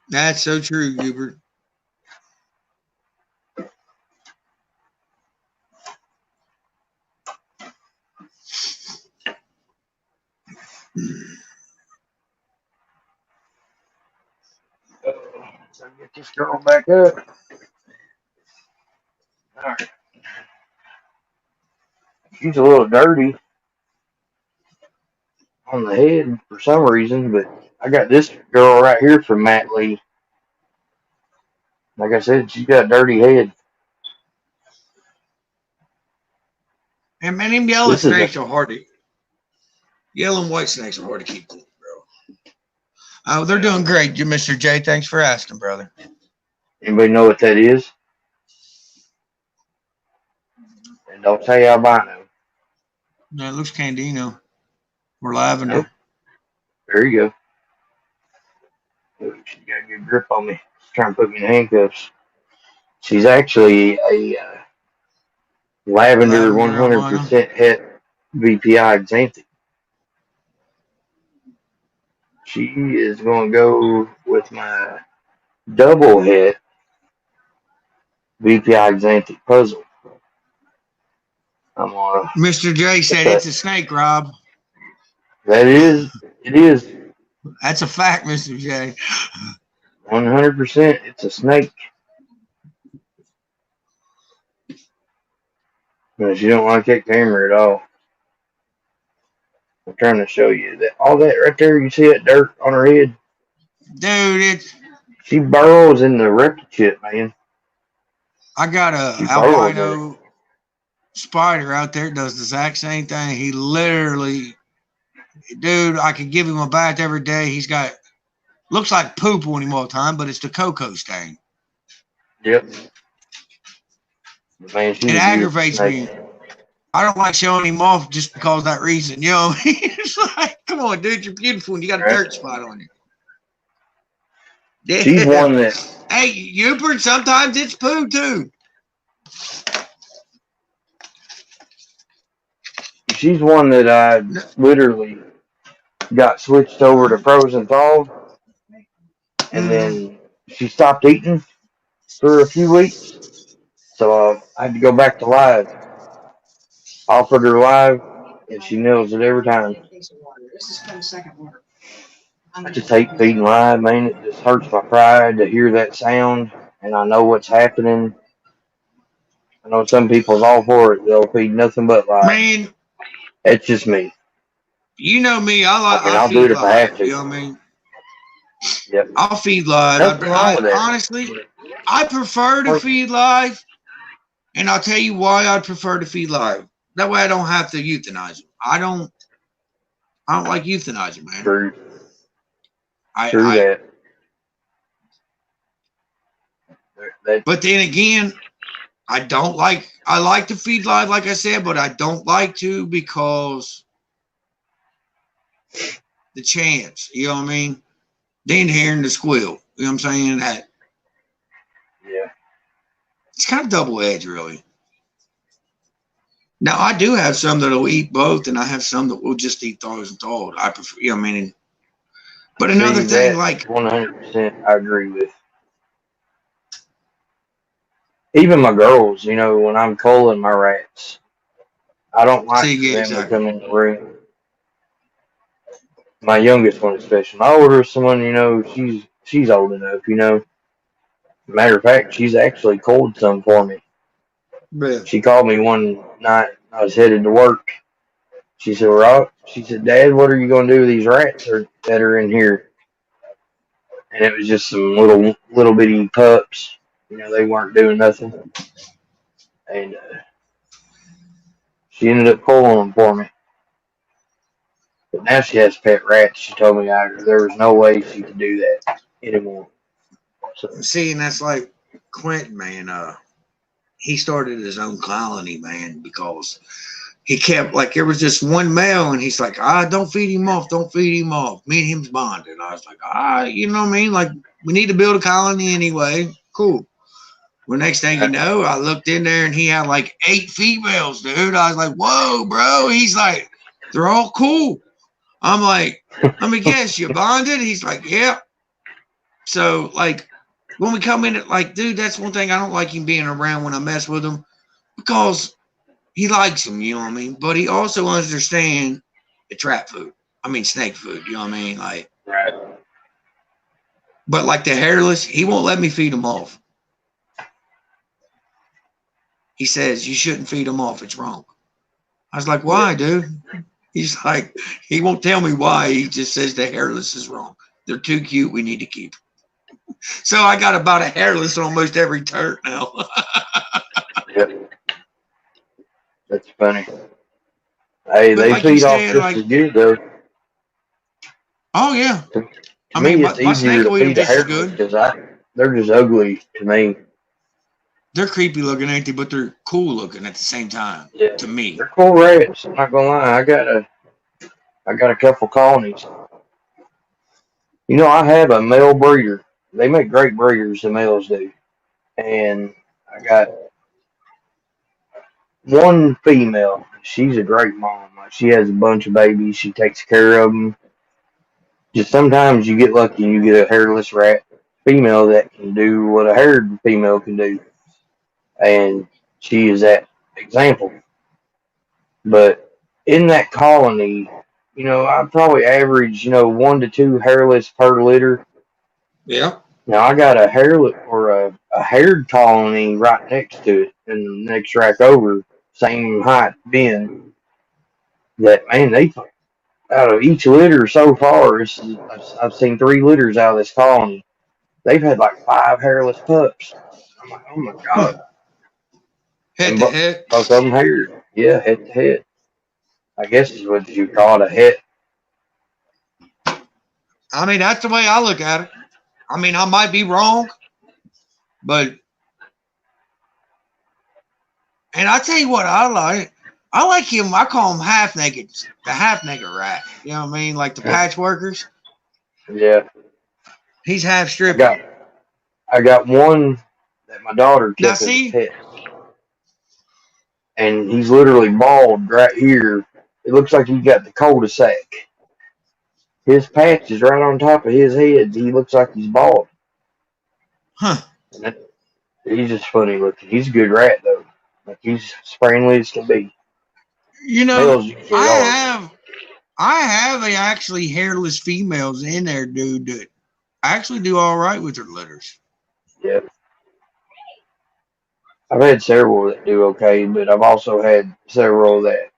That's so true, Hubert. So get this girl back up. All right. She's a little dirty on the head for some reason, but I got this girl right here from Matt Lee. Like I said, she's got a dirty head. And man, them yellow This is a snakes are hard to. Yellow and white snakes are hard to keep clean, bro. Oh, they're doing great, Mr. J. Thanks for asking, brother. anybody know what that is? And don't say albino. No, it looks Candino or Lavender. No, there you go. She got a good grip on me. She's trying to put me in handcuffs. She's actually a lavender Lavender albino. 100% het VPI Xanthic. She is going to go with my double het VPI Xanthic puzzle. I'm gonna. Mr. J said it's a snake, Rob. That is. It is. That's a fact, Mr. J. 100%. It's a snake. No, she don't like that camera at all. I'm trying to show you that all that right there. You see that dirt on her head? Dude, She burrows in the wreckage shit, man. I got a She burrows in it. albino spider out there does the exact same thing. He literally, dude, I could give him a bath every day. He's got, looks like poop on him all the time, but it's the cocoa stain. Yep. Man, It aggravates me. I don't like showing him off just because of that reason. You know what I mean? It's like, come on, dude, you're beautiful and you got a dirt spot on you. Yeah. She's one that. Hey, Hubert, sometimes it's poo too. She's one that I literally got switched over to frozen thawed, and then she stopped eating for a few weeks. So I had to go back to live. Offered her live, and she nails it every time. I just hate feeding live, man. It just hurts my pride to hear that sound, and I know what's happening. I know some people's all for it. They'll feed nothing but live. Man, it's just me. You know me. I'll do it if I have to. You know what I mean? Yep. I'll feed live. Honestly, I prefer to feed live, and I'll tell you why I prefer to feed live. That way I don't have to euthanize them. I don't like euthanizing, man. True. That. But then again, I like to feed live, like I said, but I don't like to because the chance, you know what I mean? Then hearing the squeal, you know what I'm saying? That. Yeah. It's kind of double-edged, really. Now, I do have some that'll eat both, and I have some that will just eat thawed and thawed. I prefer, you know what I mean? But another thing, like 100%, I agree with. Even my girls, you know, when I'm culling my rats, I don't like them to come in the room. My youngest one, especially. My older one, you know, she's old enough, you know. Matter of fact, she's actually culled some for me. Yeah. She called me one night. I was headed to work. She said, "Rob," she said, "Dad, what are you going to do with these rats that are in here?" And it was just some little bitty pups. You know, they weren't doing nothing. And she ended up pulling them for me. But now she has pet rats. She told me there was no way she could do that anymore. So, see, and that's like Quentin, man. He started his own colony, man, because he kept, like, there was just one male, and he's like, don't feed him off, don't feed him off. Me and him's bonded. I was like, you know what I mean? Like, we need to build a colony anyway. Cool. Well, next thing you know, I looked in there, and he had, like, 8 females, dude. I was like, whoa, bro. He's like, they're all cool. I'm like, let me guess, you bonded? He's like, yeah. So, like, when we come in, like, dude, that's one thing I don't like him being around when I mess with him, because he likes him, you know what I mean? But he also understands the trap food. I mean, snake food, you know what I mean? Like, right. But like the hairless, he won't let me feed them off. He says, you shouldn't feed them off. It's wrong. I was like, why, dude? He's like, he won't tell me why. He just says the hairless is wrong. They're too cute. We need to keep them. So I got about a hairless on almost every turret now. Yep. That's funny. Hey, but they like feed off just as good, though. Oh, yeah. To me, it's easier to feed a hairless because they're just ugly to me. They're creepy looking, ain't they? But they're cool looking at the same time. Yeah. To me, they're cool rats. I'm not gonna lie. I got a couple colonies. You know, I have a male breeder. They make great breeders, the males do. And I got one female. She's a great mom. Like, she has a bunch of babies. She takes care of them. Just sometimes you get lucky and you get a hairless rat female that can do what a haired female can do. And she is that example. But in that colony, you know, I probably average, 1 to 2 hairless per litter. Yeah. Now I got a hairless or a haired colony right next to it, and the next rack over, same height bin. That man, they out of each litter so far, I've seen 3 litters out of this colony. They've had like 5 hairless pups. I'm like, oh my Huh. god! Head And to head. both of them haired. Yeah, head to head. I guess is what you call it, a head. I mean, that's the way I look at it. I mean, I might be wrong, but and I tell you what I like. I like him. I call him half naked, the half naked rat. You know what I mean? Like the patchworkers. Yeah. He's half I stripped. got one that my daughter Now kept as a see, pet, and he's literally bald right here. It looks like he got the cul-de-sac. His patch is right on top of his head. He looks like he's bald. huh? And he's just funny looking. He's a good rat though. Like he's as friendly as can be. You know, Males usually are. I have a actually hairless females in there, dude, that actually do all right with their litters. Yeah. I've had several that do okay, but I've also had several that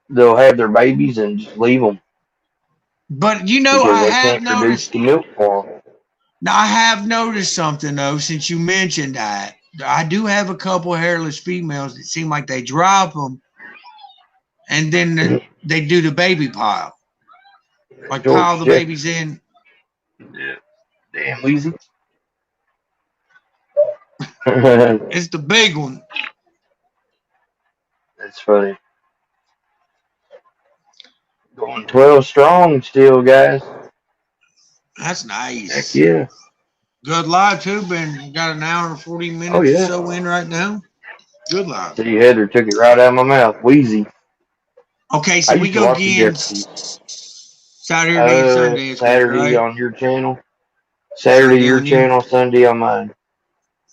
they'll have their babies and just leave them But you know, because I they have can't produce noticed. the milk for them. Now, I have noticed something though, since you mentioned that. I do have a couple hairless females that seem like they drop them, and then they do the baby pile, like pile George the Jeff. babies in. Yeah. Damn, Weezy. It's the big one. That's funny. Going 12 strong still, guys. That's Heck nice. yeah. Good live too. Been got an hour and 40 minutes Oh, or yeah. so in right now. Good live. See, Heather took it right out of my mouth. Wheezy. Okay, I so we used to go watch the again Jeffersons. Saturday and Sunday. It's correct, Saturday right? on your channel. Saturday Sunday your on you. channel, Sunday on mine.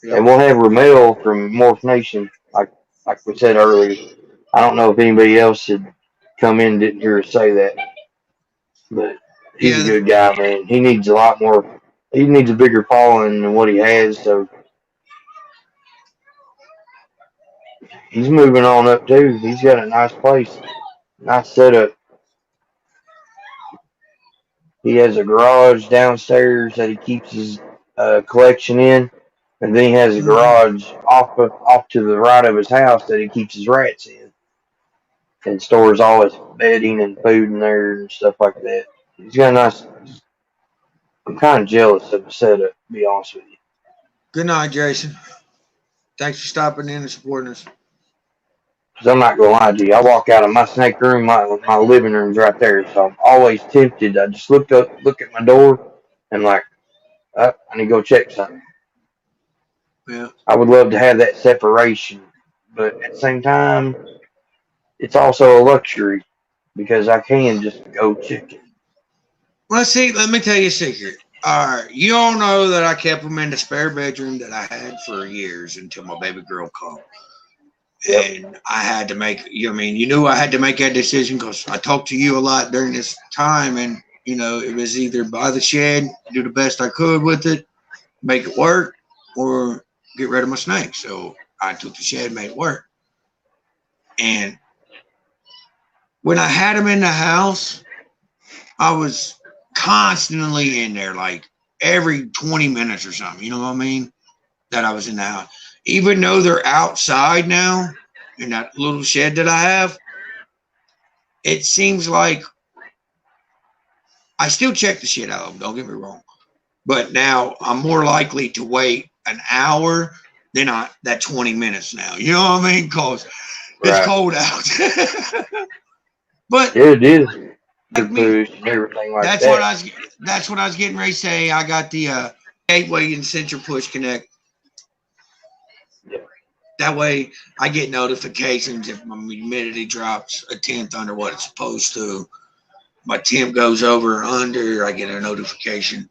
Yep. And we'll have Ramel from Morph Nation, like we said earlier. I don't know if anybody else had come in and didn't hear us say that. But he's a Yeah. good guy, man. He needs a lot more. He needs a bigger following than what he has, so he's moving on up too. He's got a nice place, nice setup. He has a garage downstairs that he keeps his collection in, and then he has a garage off to the right of his house that he keeps his rats in, and stores all his bedding and food in there and stuff like that. He's got a nice. I'm kind of jealous of the setup, to be honest with you. Good night, Jason. Thanks for stopping in and supporting us. Because I'm not going to lie to you. I walk out of my snake room, my living room's right there. So I'm always tempted. I just look at my door, and like, I need to go check something. Yeah. I would love to have that separation. But at the same time, it's also a luxury because I can just go check it. Well, see, let me tell you a secret. All right, you all know that I kept them in the spare bedroom that I had for years until my baby girl came. Yep. And I had to make, you knew I had to make that decision because I talked to you a lot during this time. And, it was either buy the shed, do the best I could with it, make it work, or get rid of my snake. So I took the shed, made it work. And when I had them in the house, I was constantly in there, like every 20 minutes or something. You know what I mean? That I was in the house. Even though they're outside now in that little shed that I have, it seems like I still check the shit out of them. Don't get me wrong. But now I'm more likely to wait an hour than that 20 minutes now. You know what I mean? Because it's cold out. But yeah, it is. like me. push and everything like That's that. what I was getting ready to say. I got the gateway and sensor push connect. Yeah. That way, I get notifications if my humidity drops a tenth under what it's supposed to. My temp goes over or under, I get a notification.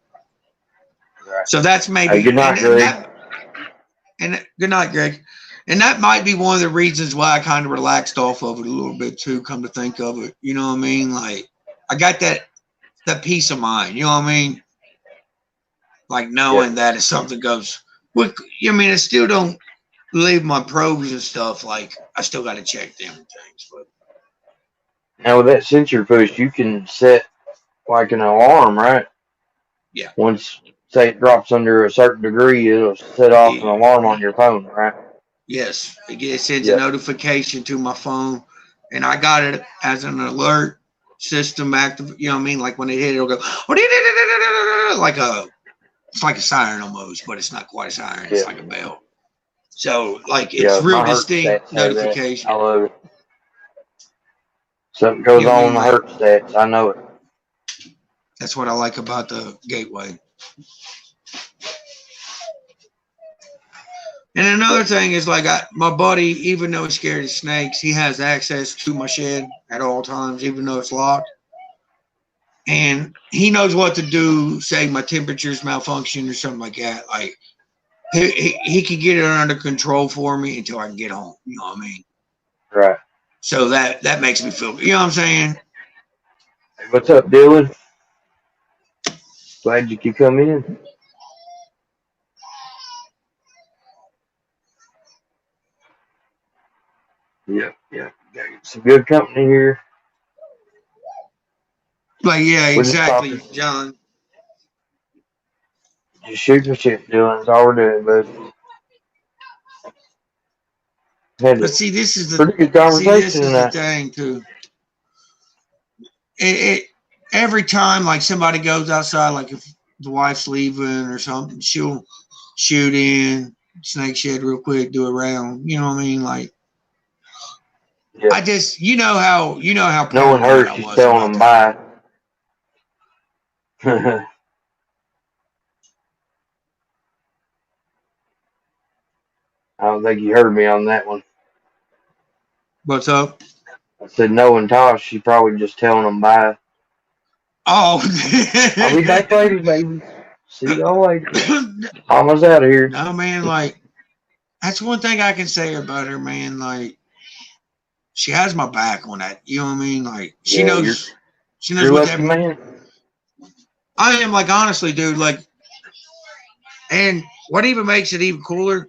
Right. So that's maybe. Hey, good night, Greg. And good night, Greg. And that might be one of the reasons why I kind of relaxed off of it a little bit too. Come to think of it, you know what I mean? Like I got that peace of mind. You know what I mean? Like knowing that if something goes, I mean, I still don't leave my probes and stuff. Like I still got to check them things. But Now with that sensor push, you can set like an alarm, right? Yeah. Once say it drops under a certain degree, it'll set off an alarm on your phone, right? Yes, it sends a notification to my phone, and I got it as an alert system active. You know what I mean? Like when it hit, it'll go it's like a siren almost, but it's not quite a siren. It's like a bell. So like it's real distinct notification. I love it. Something goes on in the hertz stats. I know it. That's what I like about the gateway. And another thing is like my buddy, even though he's scared of snakes, he has access to my shed at all times, even though it's locked. And he knows what to do, say my temperature's malfunction or something like that. Like he can get it under control for me until I can get home. You know what I mean? Right. So that makes me feel, you know what I'm saying? Hey, what's up, Dylan? Glad you could come in. Yep. Got some good company here. Like, yeah, exactly, John. Just shoot the shit, Dylan. That's all we're doing, bud. But see, this is pretty good conversation the thing too. Every time like somebody goes outside, like if the wife's leaving or something, she'll shoot in snake shed real quick, do a round. You know what I mean? Like, I just no one hurt. She's telling them bye. I don't think you heard me on that one. What's up? I said knowing Tosh, she's probably just telling them bye. Oh. I'll be back later, baby. See y'all later. Mama's out of here. No, man, like, that's one thing I can say about her, man. Like, she has my back on that. You know what I mean? Like, she knows what that man. I am, like, honestly, dude, like, and what even makes it even cooler?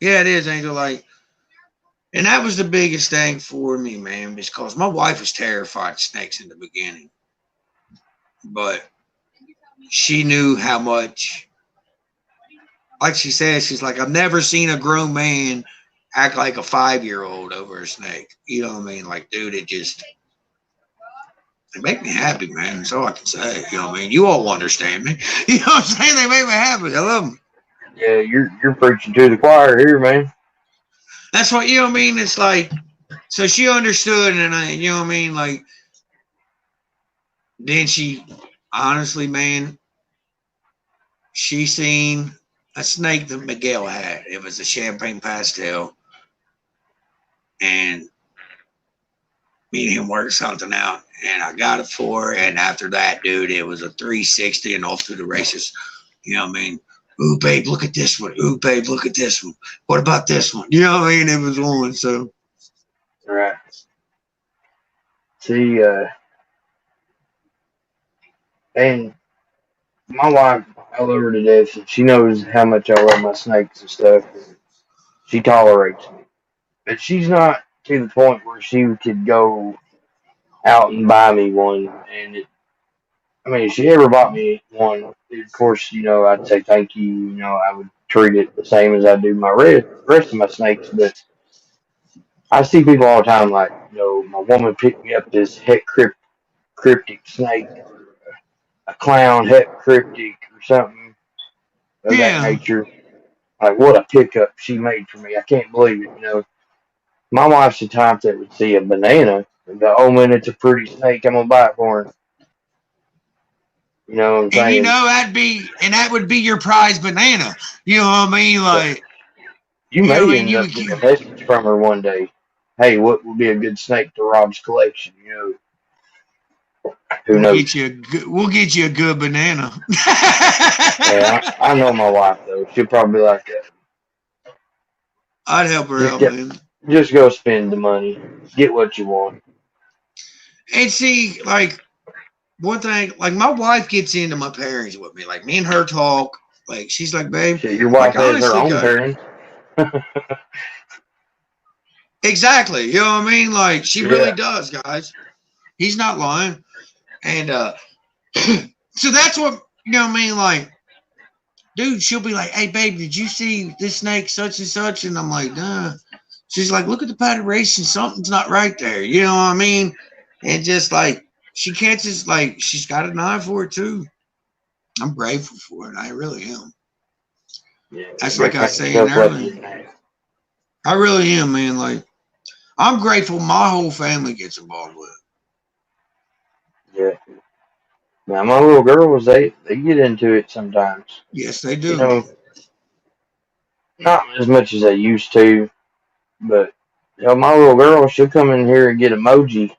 Yeah, it is, Angel. Like, and that was the biggest thing for me, man, because my wife was terrified of snakes in the beginning. But she knew how much, like she said, she's like, I've never seen a grown man act like a 5-year-old over a snake. You know what I mean? Like, dude, it make me happy, man. That's all I can say. You know what I mean? You all understand me. You know what I'm saying? They make me happy. I love them. Yeah, you're preaching to the choir here, man. That's what, you know what I mean? It's like, so she understood, and you know what I mean? Like, then she, honestly, man, she seen a snake that Miguel had. It was a champagne pastel. And me and him worked something out, and I got it for her. And after that, dude, it was a 360 and off to the races. You know what I mean? Ooh, babe, look at this one. Ooh, babe, look at this one. What about this one? You know what I mean? It was on, so. Right. See, and my wife, I love her to death, and she knows how much I love my snakes and stuff. She tolerates me. But she's not to the point where she could go out and buy me one. And if she ever bought me one, of course, I'd say thank you. I would treat it the same as I do my rest of my snakes. But I see people all the time like, my woman picked me up this het cryptic snake, a clown het cryptic or something of that nature. Like, what a pickup she made for me. I can't believe it, My wife's the type that would see a banana and go, "Oh man, it's a pretty snake. I'm gonna buy it for her." You know what I'm And you saying? know that would be your prize banana. You know what I mean? Like, You you know what may I mean? end You up would getting a message from her one day. Hey, what would be a good snake to Rob's collection? You know, who knows? we'll get you a good banana. Yeah, I know my wife though. She'll probably like that. I'd help her Just out, get, man. just go spend the money, get what you want. And see, like one thing, like my wife gets into my pairings with me. Like me and her talk. Like she's like, babe, Shit, your wife like has her honestly, own guys, parents. exactly. You know what I mean? Like she really Yeah, does, guys. He's not lying. And so that's what you know what I mean, like, dude, she'll be like, hey babe, did you see this snake such and such? And I'm like, nah. She's like, look at the patternation, something's not right there. You know what I mean? And just like she catches, like she's got an eye for it too. I'm grateful for it. I really am. yeah. You That's gotta like I was pat saying yourself lucky earlier. in that. I really am, man. Like I'm grateful my whole family gets involved with it. Yeah. Now my little girls, they get into it sometimes. Yes, they You do. know, not as much as they used to, but you know, my little girl, she'll come in here and get emoji.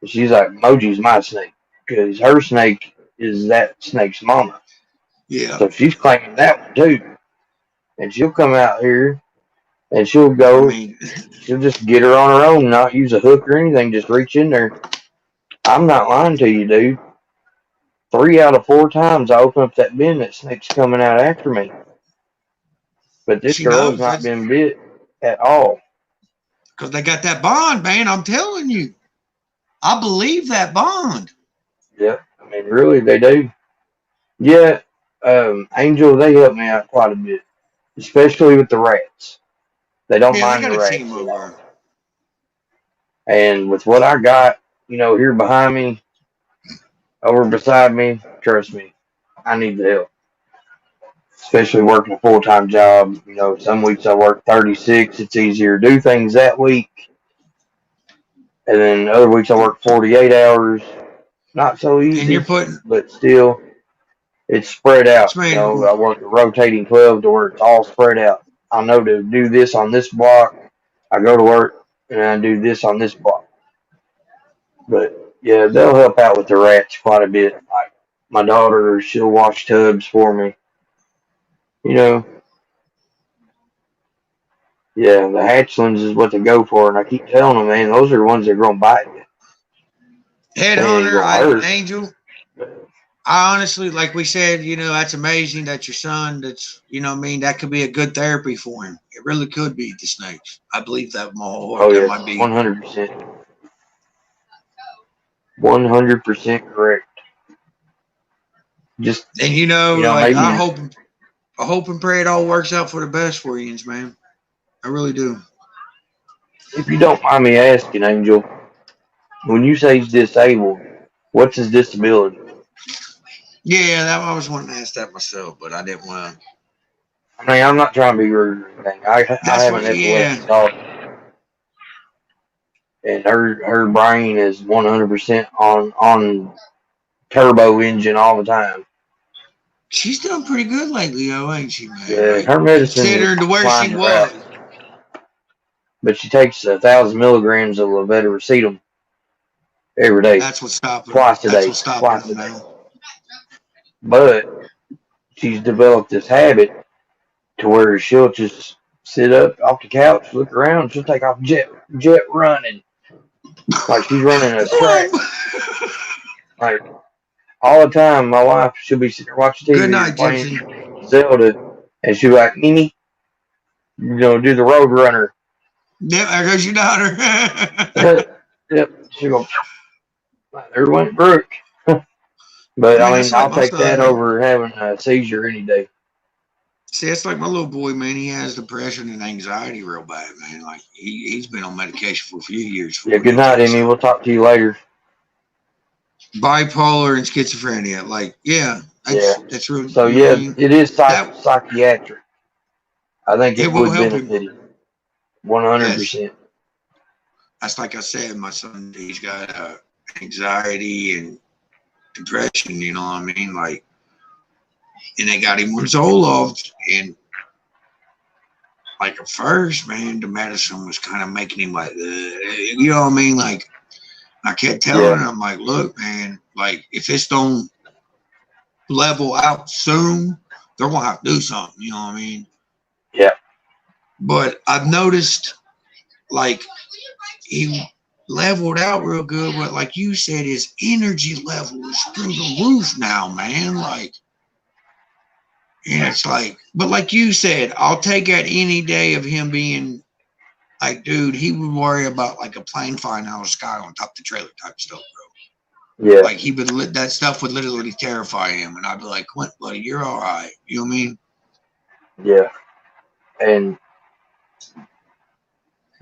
And she's like, "Emoji's my snake," because her snake is that snake's mama. Yeah. So she's claiming that one too. And she'll come out here and she'll I go, mean, she'll just get her on her own, not use a hook or anything, just reach in there. I'm not lying to you, dude. 3 out of 4 times I open up that bin, that snake's coming out after me. But this she girl has knows not that's been bit at all. because they got that bond, man. I'm telling you. I believe that bond. Yep. I mean, really, they do. Yeah, Angel, they help me out quite a bit, especially with the rats. They don't Yeah, they mind got the a team rats at over. all. And with what I got, here behind me, over beside me, trust me, I need the help. Especially working a full-time job. Some weeks I work 36. It's easier to do things that week. And then other weeks I work 48 hours. Not so And you're easy, putting, but still, it's spread out. man, I work a rotating 12 to where it's all spread out. I know to do this on this block. I go to work and I do this on this block. But yeah, they'll help out with the rats quite a bit. Like my daughter, she'll wash tubs for me. You know, yeah, the hatchlings is what they go for, and I keep telling them, man, those are the ones that are gonna bite you. They ain't headhunter, gonna hurt. Angel. I honestly, like we said, that's amazing that your son, that's, what I mean, that could be a good therapy for him. It really could be the snakes. I believe that with my whole heart. Oh That yes, might be. 100%, 100% correct. Just And like maybe I hope and pray it all works out for the best for you, man. I really do. if you don't mind me asking, Angel, when you say he's disabled, what's his disability? Yeah, I was wanting to ask that myself, but I didn't want to. I mean, I'm not trying to be rude or anything. I That's have an what, epilepsy yeah. daughter, and her brain is 100% on turbo engine all the time. She's doing pretty good lately, though, ain't she, man? Yeah, Like, her medicine is considering to where she climbing her was. out, but she takes 1,000 milligrams of levetiracetam every day, That's what's stopping her. twice a That's day, what's stopping twice her a day. now. But she's developed this habit to where she'll just sit up off the couch, look around, she'll take off jet running like she's running a track. Like all the time, my wife, she'll be sitting there watching Good TV or night, playing Gypsy. Zelda, and she'll be like, Mimi, do the road runner. Yep, there goes your daughter. Yep, she'll go, there went Brooke. But I Man, mean, that's like I'll my take that son. over having a seizure any day. See, it's like my little boy, man. He has depression and anxiety real bad, man. Like, he's been on medication for a few years Yeah, before good he night, takes Amy. it. We'll talk to you later. Bipolar and schizophrenia. Like, yeah, Yeah. that's real. So You know what I yeah, mean? it is That psychiatric. I think it it will would help him. benefit him. 100%. Yes. that's like I said, my son, he's got anxiety and depression, you know what I mean? Like, and they got him on Zoloft, and like at first, man, the medicine was kind of making him like, you know what I mean? Like, I kept telling him, I'm like, look, man, like if this don't level out soon, they're gonna have to do something, you know what I mean? Yeah. But I've noticed, like, he leveled out real good, but like you said, his energy level is through the roof now, man. Like, and it's like, but like you said, I'll take that any day of him being like, dude, he would worry about like a plane flying out of the sky on top of the trailer type stuff, bro. Yeah. Like he would, that stuff would literally terrify him, and I'd be like, Clint, buddy, you're all right. You know what I mean? Yeah. And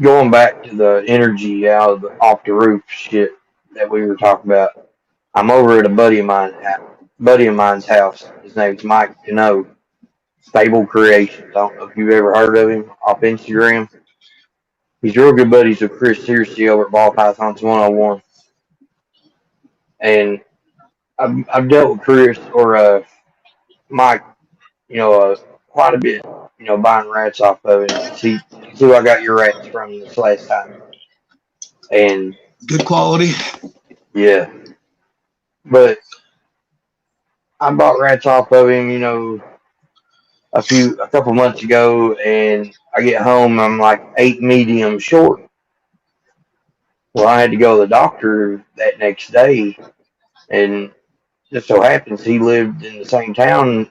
going back to the energy out of the off the roof shit that we were talking about, I'm over at a buddy of mine's house. His name's Mike Cano, Stable Creations. I don't know if you've ever heard of him off Instagram. He's real good buddies with Chris Searcy over at Ball Pythons 101. And I've dealt with Chris or Mike, quite a bit, buying rats off of him. See who I got your rats from this last time. And Good quality. yeah. But I bought rats off of him, a couple months ago, and I get home, I'm like 8 medium short. Well, I had to go to the doctor that next day, and just so happens he lived in the same town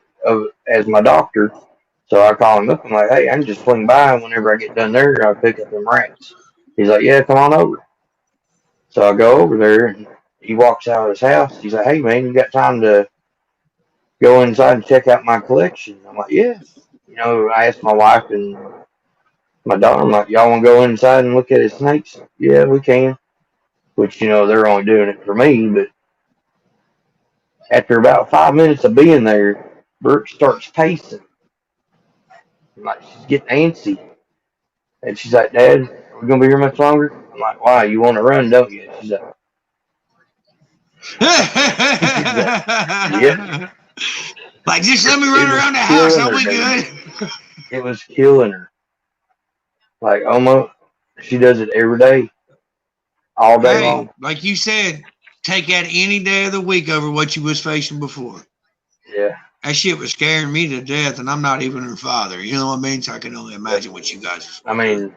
as my doctor. So I call him up. I'm like, hey, I can just swing by, and whenever I get done there, I'll pick up them rats. He's like, yeah, come on over. So I go over there, and he walks out of his house. He's like, hey, man, you got time to go inside and check out my collection? I'm like, yeah. I asked my wife and my daughter, I'm like, y'all want to go inside and look at his snakes? Yeah, we can. Which, they're only doing it for me. But after about 5 minutes of being there, Brooke starts pacing. I'm like, she's getting antsy. And she's like, Dad, are we going to be here much longer? I'm like, why? You want to run, don't you? She's like, yeah. Like, just let me run around the house. I'll be good. It was killing her. Like, almost, she does it every day. All day long. Like you said, take that any day of the week over what you was facing before. Yeah. That shit was scaring me to death, and I'm not even her father. You know what I mean? So I can only imagine what you guys. I mean,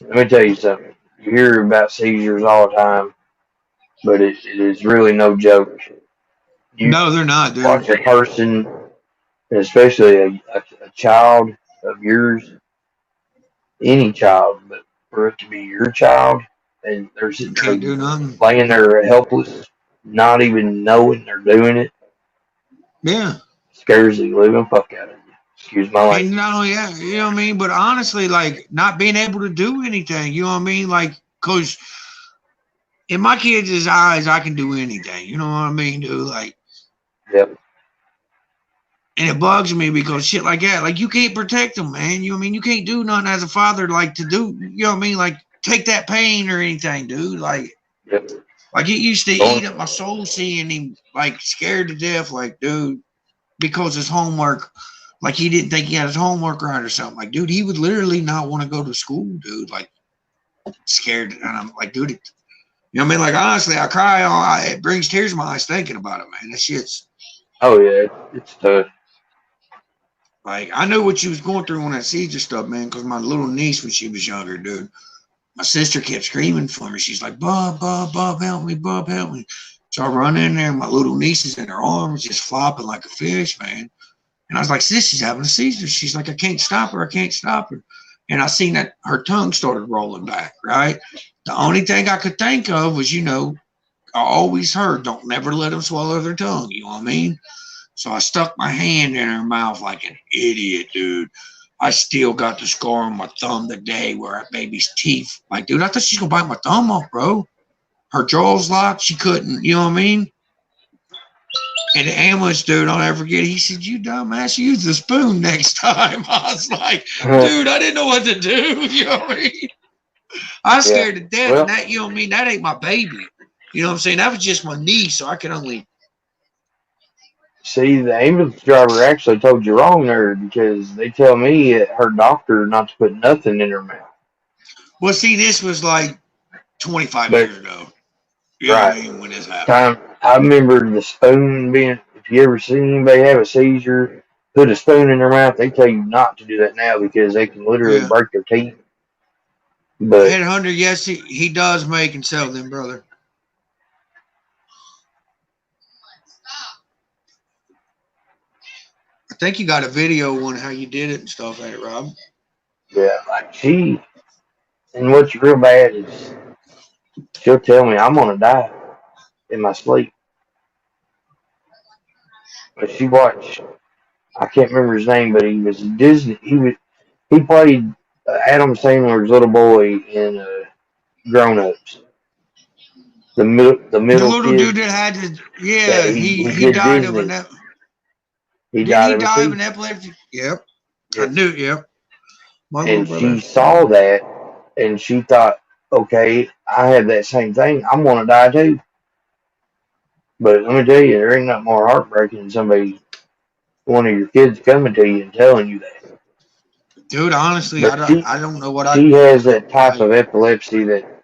let me tell you something. You hear about seizures all the time, but it is really no joke. No, they're not, dude. Watch a person, especially a child of yours, any child, but for it to be your child, and they're sitting Can't do nothing. laying there helpless, not even knowing they're doing it. Yeah. Scares the living fuck out of you. Excuse my language. And not only that, you know what I mean? But honestly, like, not being able to do anything, you know what I mean? Like, because in my kids' eyes, I can do anything. You know what I mean, dude? Like, yep. And it bugs me because shit like that, like, you can't protect them, man. You know what I mean? You can't do nothing as a father, like, to do, you know what I mean? Like, take that pain or anything, dude. Like, yep. Like, it used to eat up my soul seeing him, like, scared to death, like, dude, because his homework, like, he didn't think he had his homework right or something. Like, dude, he would literally not want to go to school, dude. Like, scared. And I'm like, dude, you know what I mean? Like, honestly, I cry. It brings tears to my eyes thinking about it, man. That shit's. Oh, yeah. It's tough. Like, I knew what she was going through on that seizure stuff, man, because my little niece, when she was younger, dude, my sister kept screaming for me. She's like, Bob, help me, Bob, help me. So I run in there, and my little niece is in her arms, just flopping like a fish, man. And I was like, sis, she's having a seizure. She's like, I can't stop her. And I seen that her tongue started rolling back, right? The only thing I could think of was, I always heard, don't never let them swallow their tongue. You know what I mean? So I stuck my hand in her mouth like an idiot, dude. I still got the scar on my thumb today where that baby's teeth. Like, dude, I thought she's going to bite my thumb off, bro. Her jaw's locked. She couldn't, you know what I mean? And the ambulance dude, I'll never forget, he said, you dumbass, use the spoon next time. I was like, dude, I didn't know what to do. You know what I mean? I was scared to death, Well, and that, you know what I mean? That ain't my baby. You know what I'm saying? That was just my niece, so I could only. see, the ambulance driver actually told you wrong there because they tell me at her doctor not to put nothing in her mouth. Well, see, this was like 25 But years ago. You know what I right, mean? When this happened. I remember the spoon being. If you ever see anybody have a seizure, put a spoon in their mouth. They tell you not to do that now because they can literally Yeah. break their teeth. But Headhunter, yes, he does make and sell them, brother. I think you got a video on how you did it and stuff, ain't it, Rob? yeah, like and what's real bad is she'll tell me I'm gonna die in my sleep. But she watched. I can't remember his name, but he was Disney. He played Adam Sandler's little boy in Grown Ups. The The middle little kid. dude that had to, Yeah, yeah, he he did died of Disney. an, He didn't died he of a die of an seizure. epilepsy? Yep. I Yes. knew, yep. My little And brother. she saw that, and she thought, okay, I have that same thing. I'm gonna die too. But let me tell you, there ain't nothing more heartbreaking than one of your kids coming to you and telling you that. Dude, honestly, But I don't know what she has that type I of epilepsy that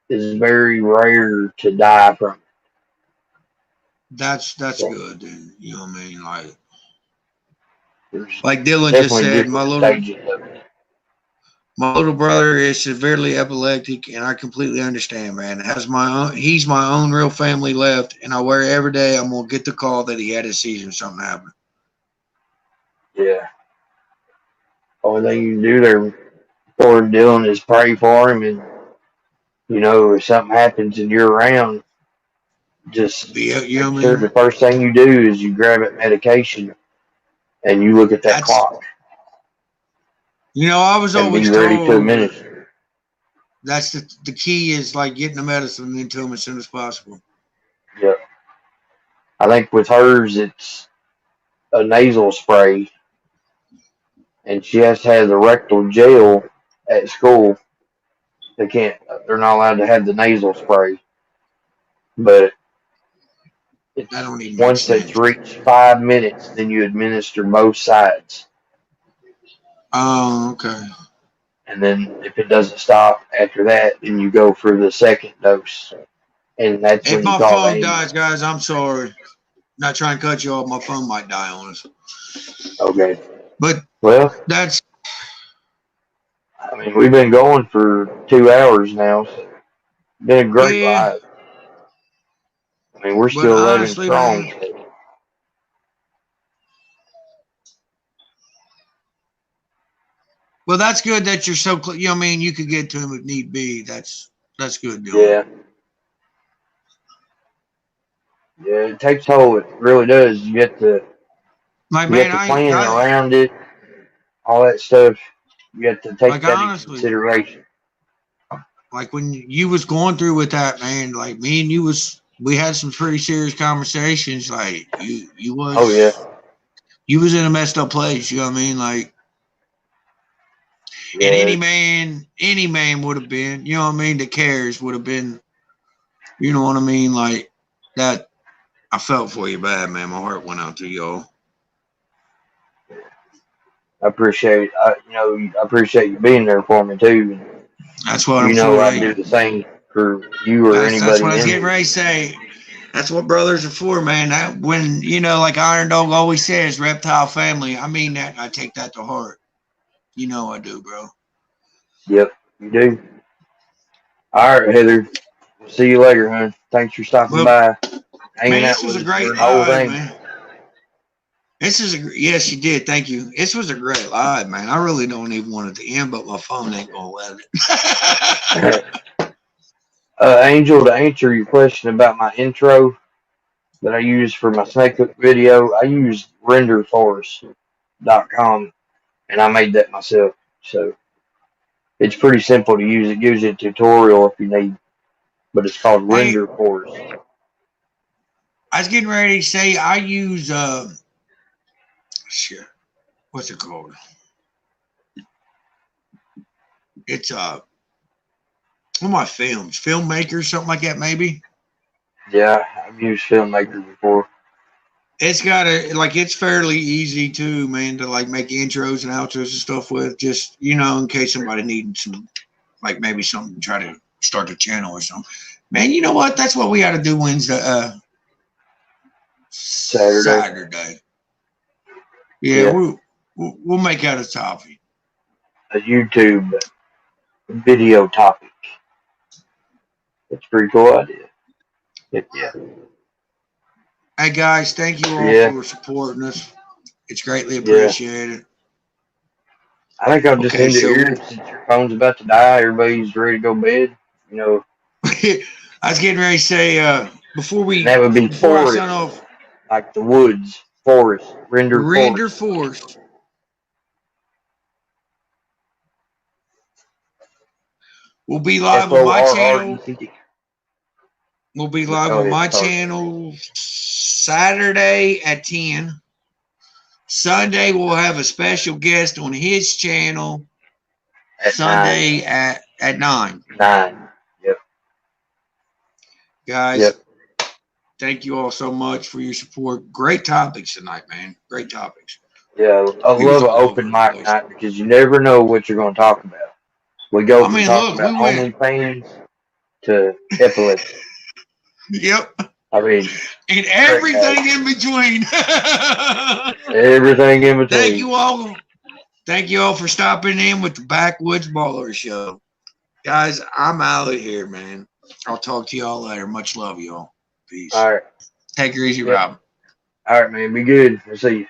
is very rare to die from. that's So good, dude. You know what I mean? there's Like Dylan just definitely said, different stages of it. my little brother is severely epileptic, and I completely understand, man. He's my own real family left, and I wear every day. I'm gonna get the call that he had a seizure, something happened. Yeah. Only thing you can do there for Dylan is pray for him, and if something happens and you're around, just You know make what I sure the mean? first thing you do is you grab that medication and you look at that That's clock I was and be always ready to told administer. that's the key is like getting the medicine into him as soon as possible. Yep. I think with hers, it's a nasal spray, and she has to have the rectal gel at school. They're not allowed to have the nasal spray, but That it's don't even make once it's sense. reached 5 minutes, then you administer both sides. Oh, okay. And then if it doesn't stop after that, then you go for the second dose. And that's If when you my call the phone dies, ambulance. guys, I'm sorry. Not trying to cut you off. My phone might die on us. Okay. But Well, that's I mean, we've been going for 2 hours now. So been a great yeah. ride. I mean, we're But still 11 honestly, strong. man, So well, that's good that you're so close. You know what I mean? You could get to him if need be. That's good, Dylan. yeah, yeah, it takes toll. It really does. Like, You have man, to plan I around it, all that stuff. You have to take like that in honestly, consideration. like when you was going through with that, man. Like me and you we had some pretty serious conversations. Like Oh yeah, you was in a messed up place. You know what I mean? Like, and yeah, any man would have been. You know what I mean? That cares would have been. You know what I mean? Like that. I felt for you bad, man. My heart went out to y'all. I appreciate. I appreciate you being there for me too. That's what I'm for. I'd do the same for you or That's what I anybody was in getting here. ready to say. That's what brothers are for, man. That when like Iron Dog always says, reptile family. I mean that. I take that to heart. You know I do, bro. Yep, you do. All right, Heather. See you later, hon. Thanks for stopping Well, by, hanging man, out this was with a us great during the whole live, thing. man. Yes, you did. Thank you. This was a great live, man. I really don't even want it to end, but my phone ain't gonna let it. Angel, to answer your question about my intro that I use for my snake hook video, I use renderforest.com, and I made that myself. So it's pretty simple to use. It gives you a tutorial if you need, but it's called Hey, Render Forest. I was getting ready to say I use shit. What's it called? It's What are my films? Filmmakers, something like that, maybe. Yeah, I've used Filmmaker before. It's got it's fairly easy too, man, to like make intros and outros and stuff with. Just in case somebody needs some, like maybe something to try to start a channel or something. Man, you know what? That's what we got to do Wednesday, Saturday. Yeah, Yeah. we'll make out a topic. A YouTube video topic. That's a pretty cool idea. Yeah. Hey guys, thank you all Yeah. for supporting us. It's greatly Yeah. appreciated. I think I'll just Okay, end it so here since your phone's about to die. Everybody's ready to go to bed. I was getting ready to say before And that would be I forest, sign off, like the woods, forest, rendered render forest. force. We'll be live on my channel. FORRECT. We'll be live Go on my ahead, sorry. channel Saturday at 10. Sunday we'll have a special guest on his channel. At Sunday at 9. 9. Yep. Guys, Yep. thank you all so much for your support. Great topics tonight, man. Great topics. Yeah, I love an open mic night because you never know what you're going to talk about. We go from talking about OnlyFans to epilepsy. Yep. I mean, and everything in between. Everything in between. Thank you all. Thank you all for stopping in with the Backwoods Baller Show. Guys, I'm out of here, man. I'll talk to y'all later. Much love, y'all. Peace. All right. Take her easy, Rob. All right, man. Be good. We'll see you.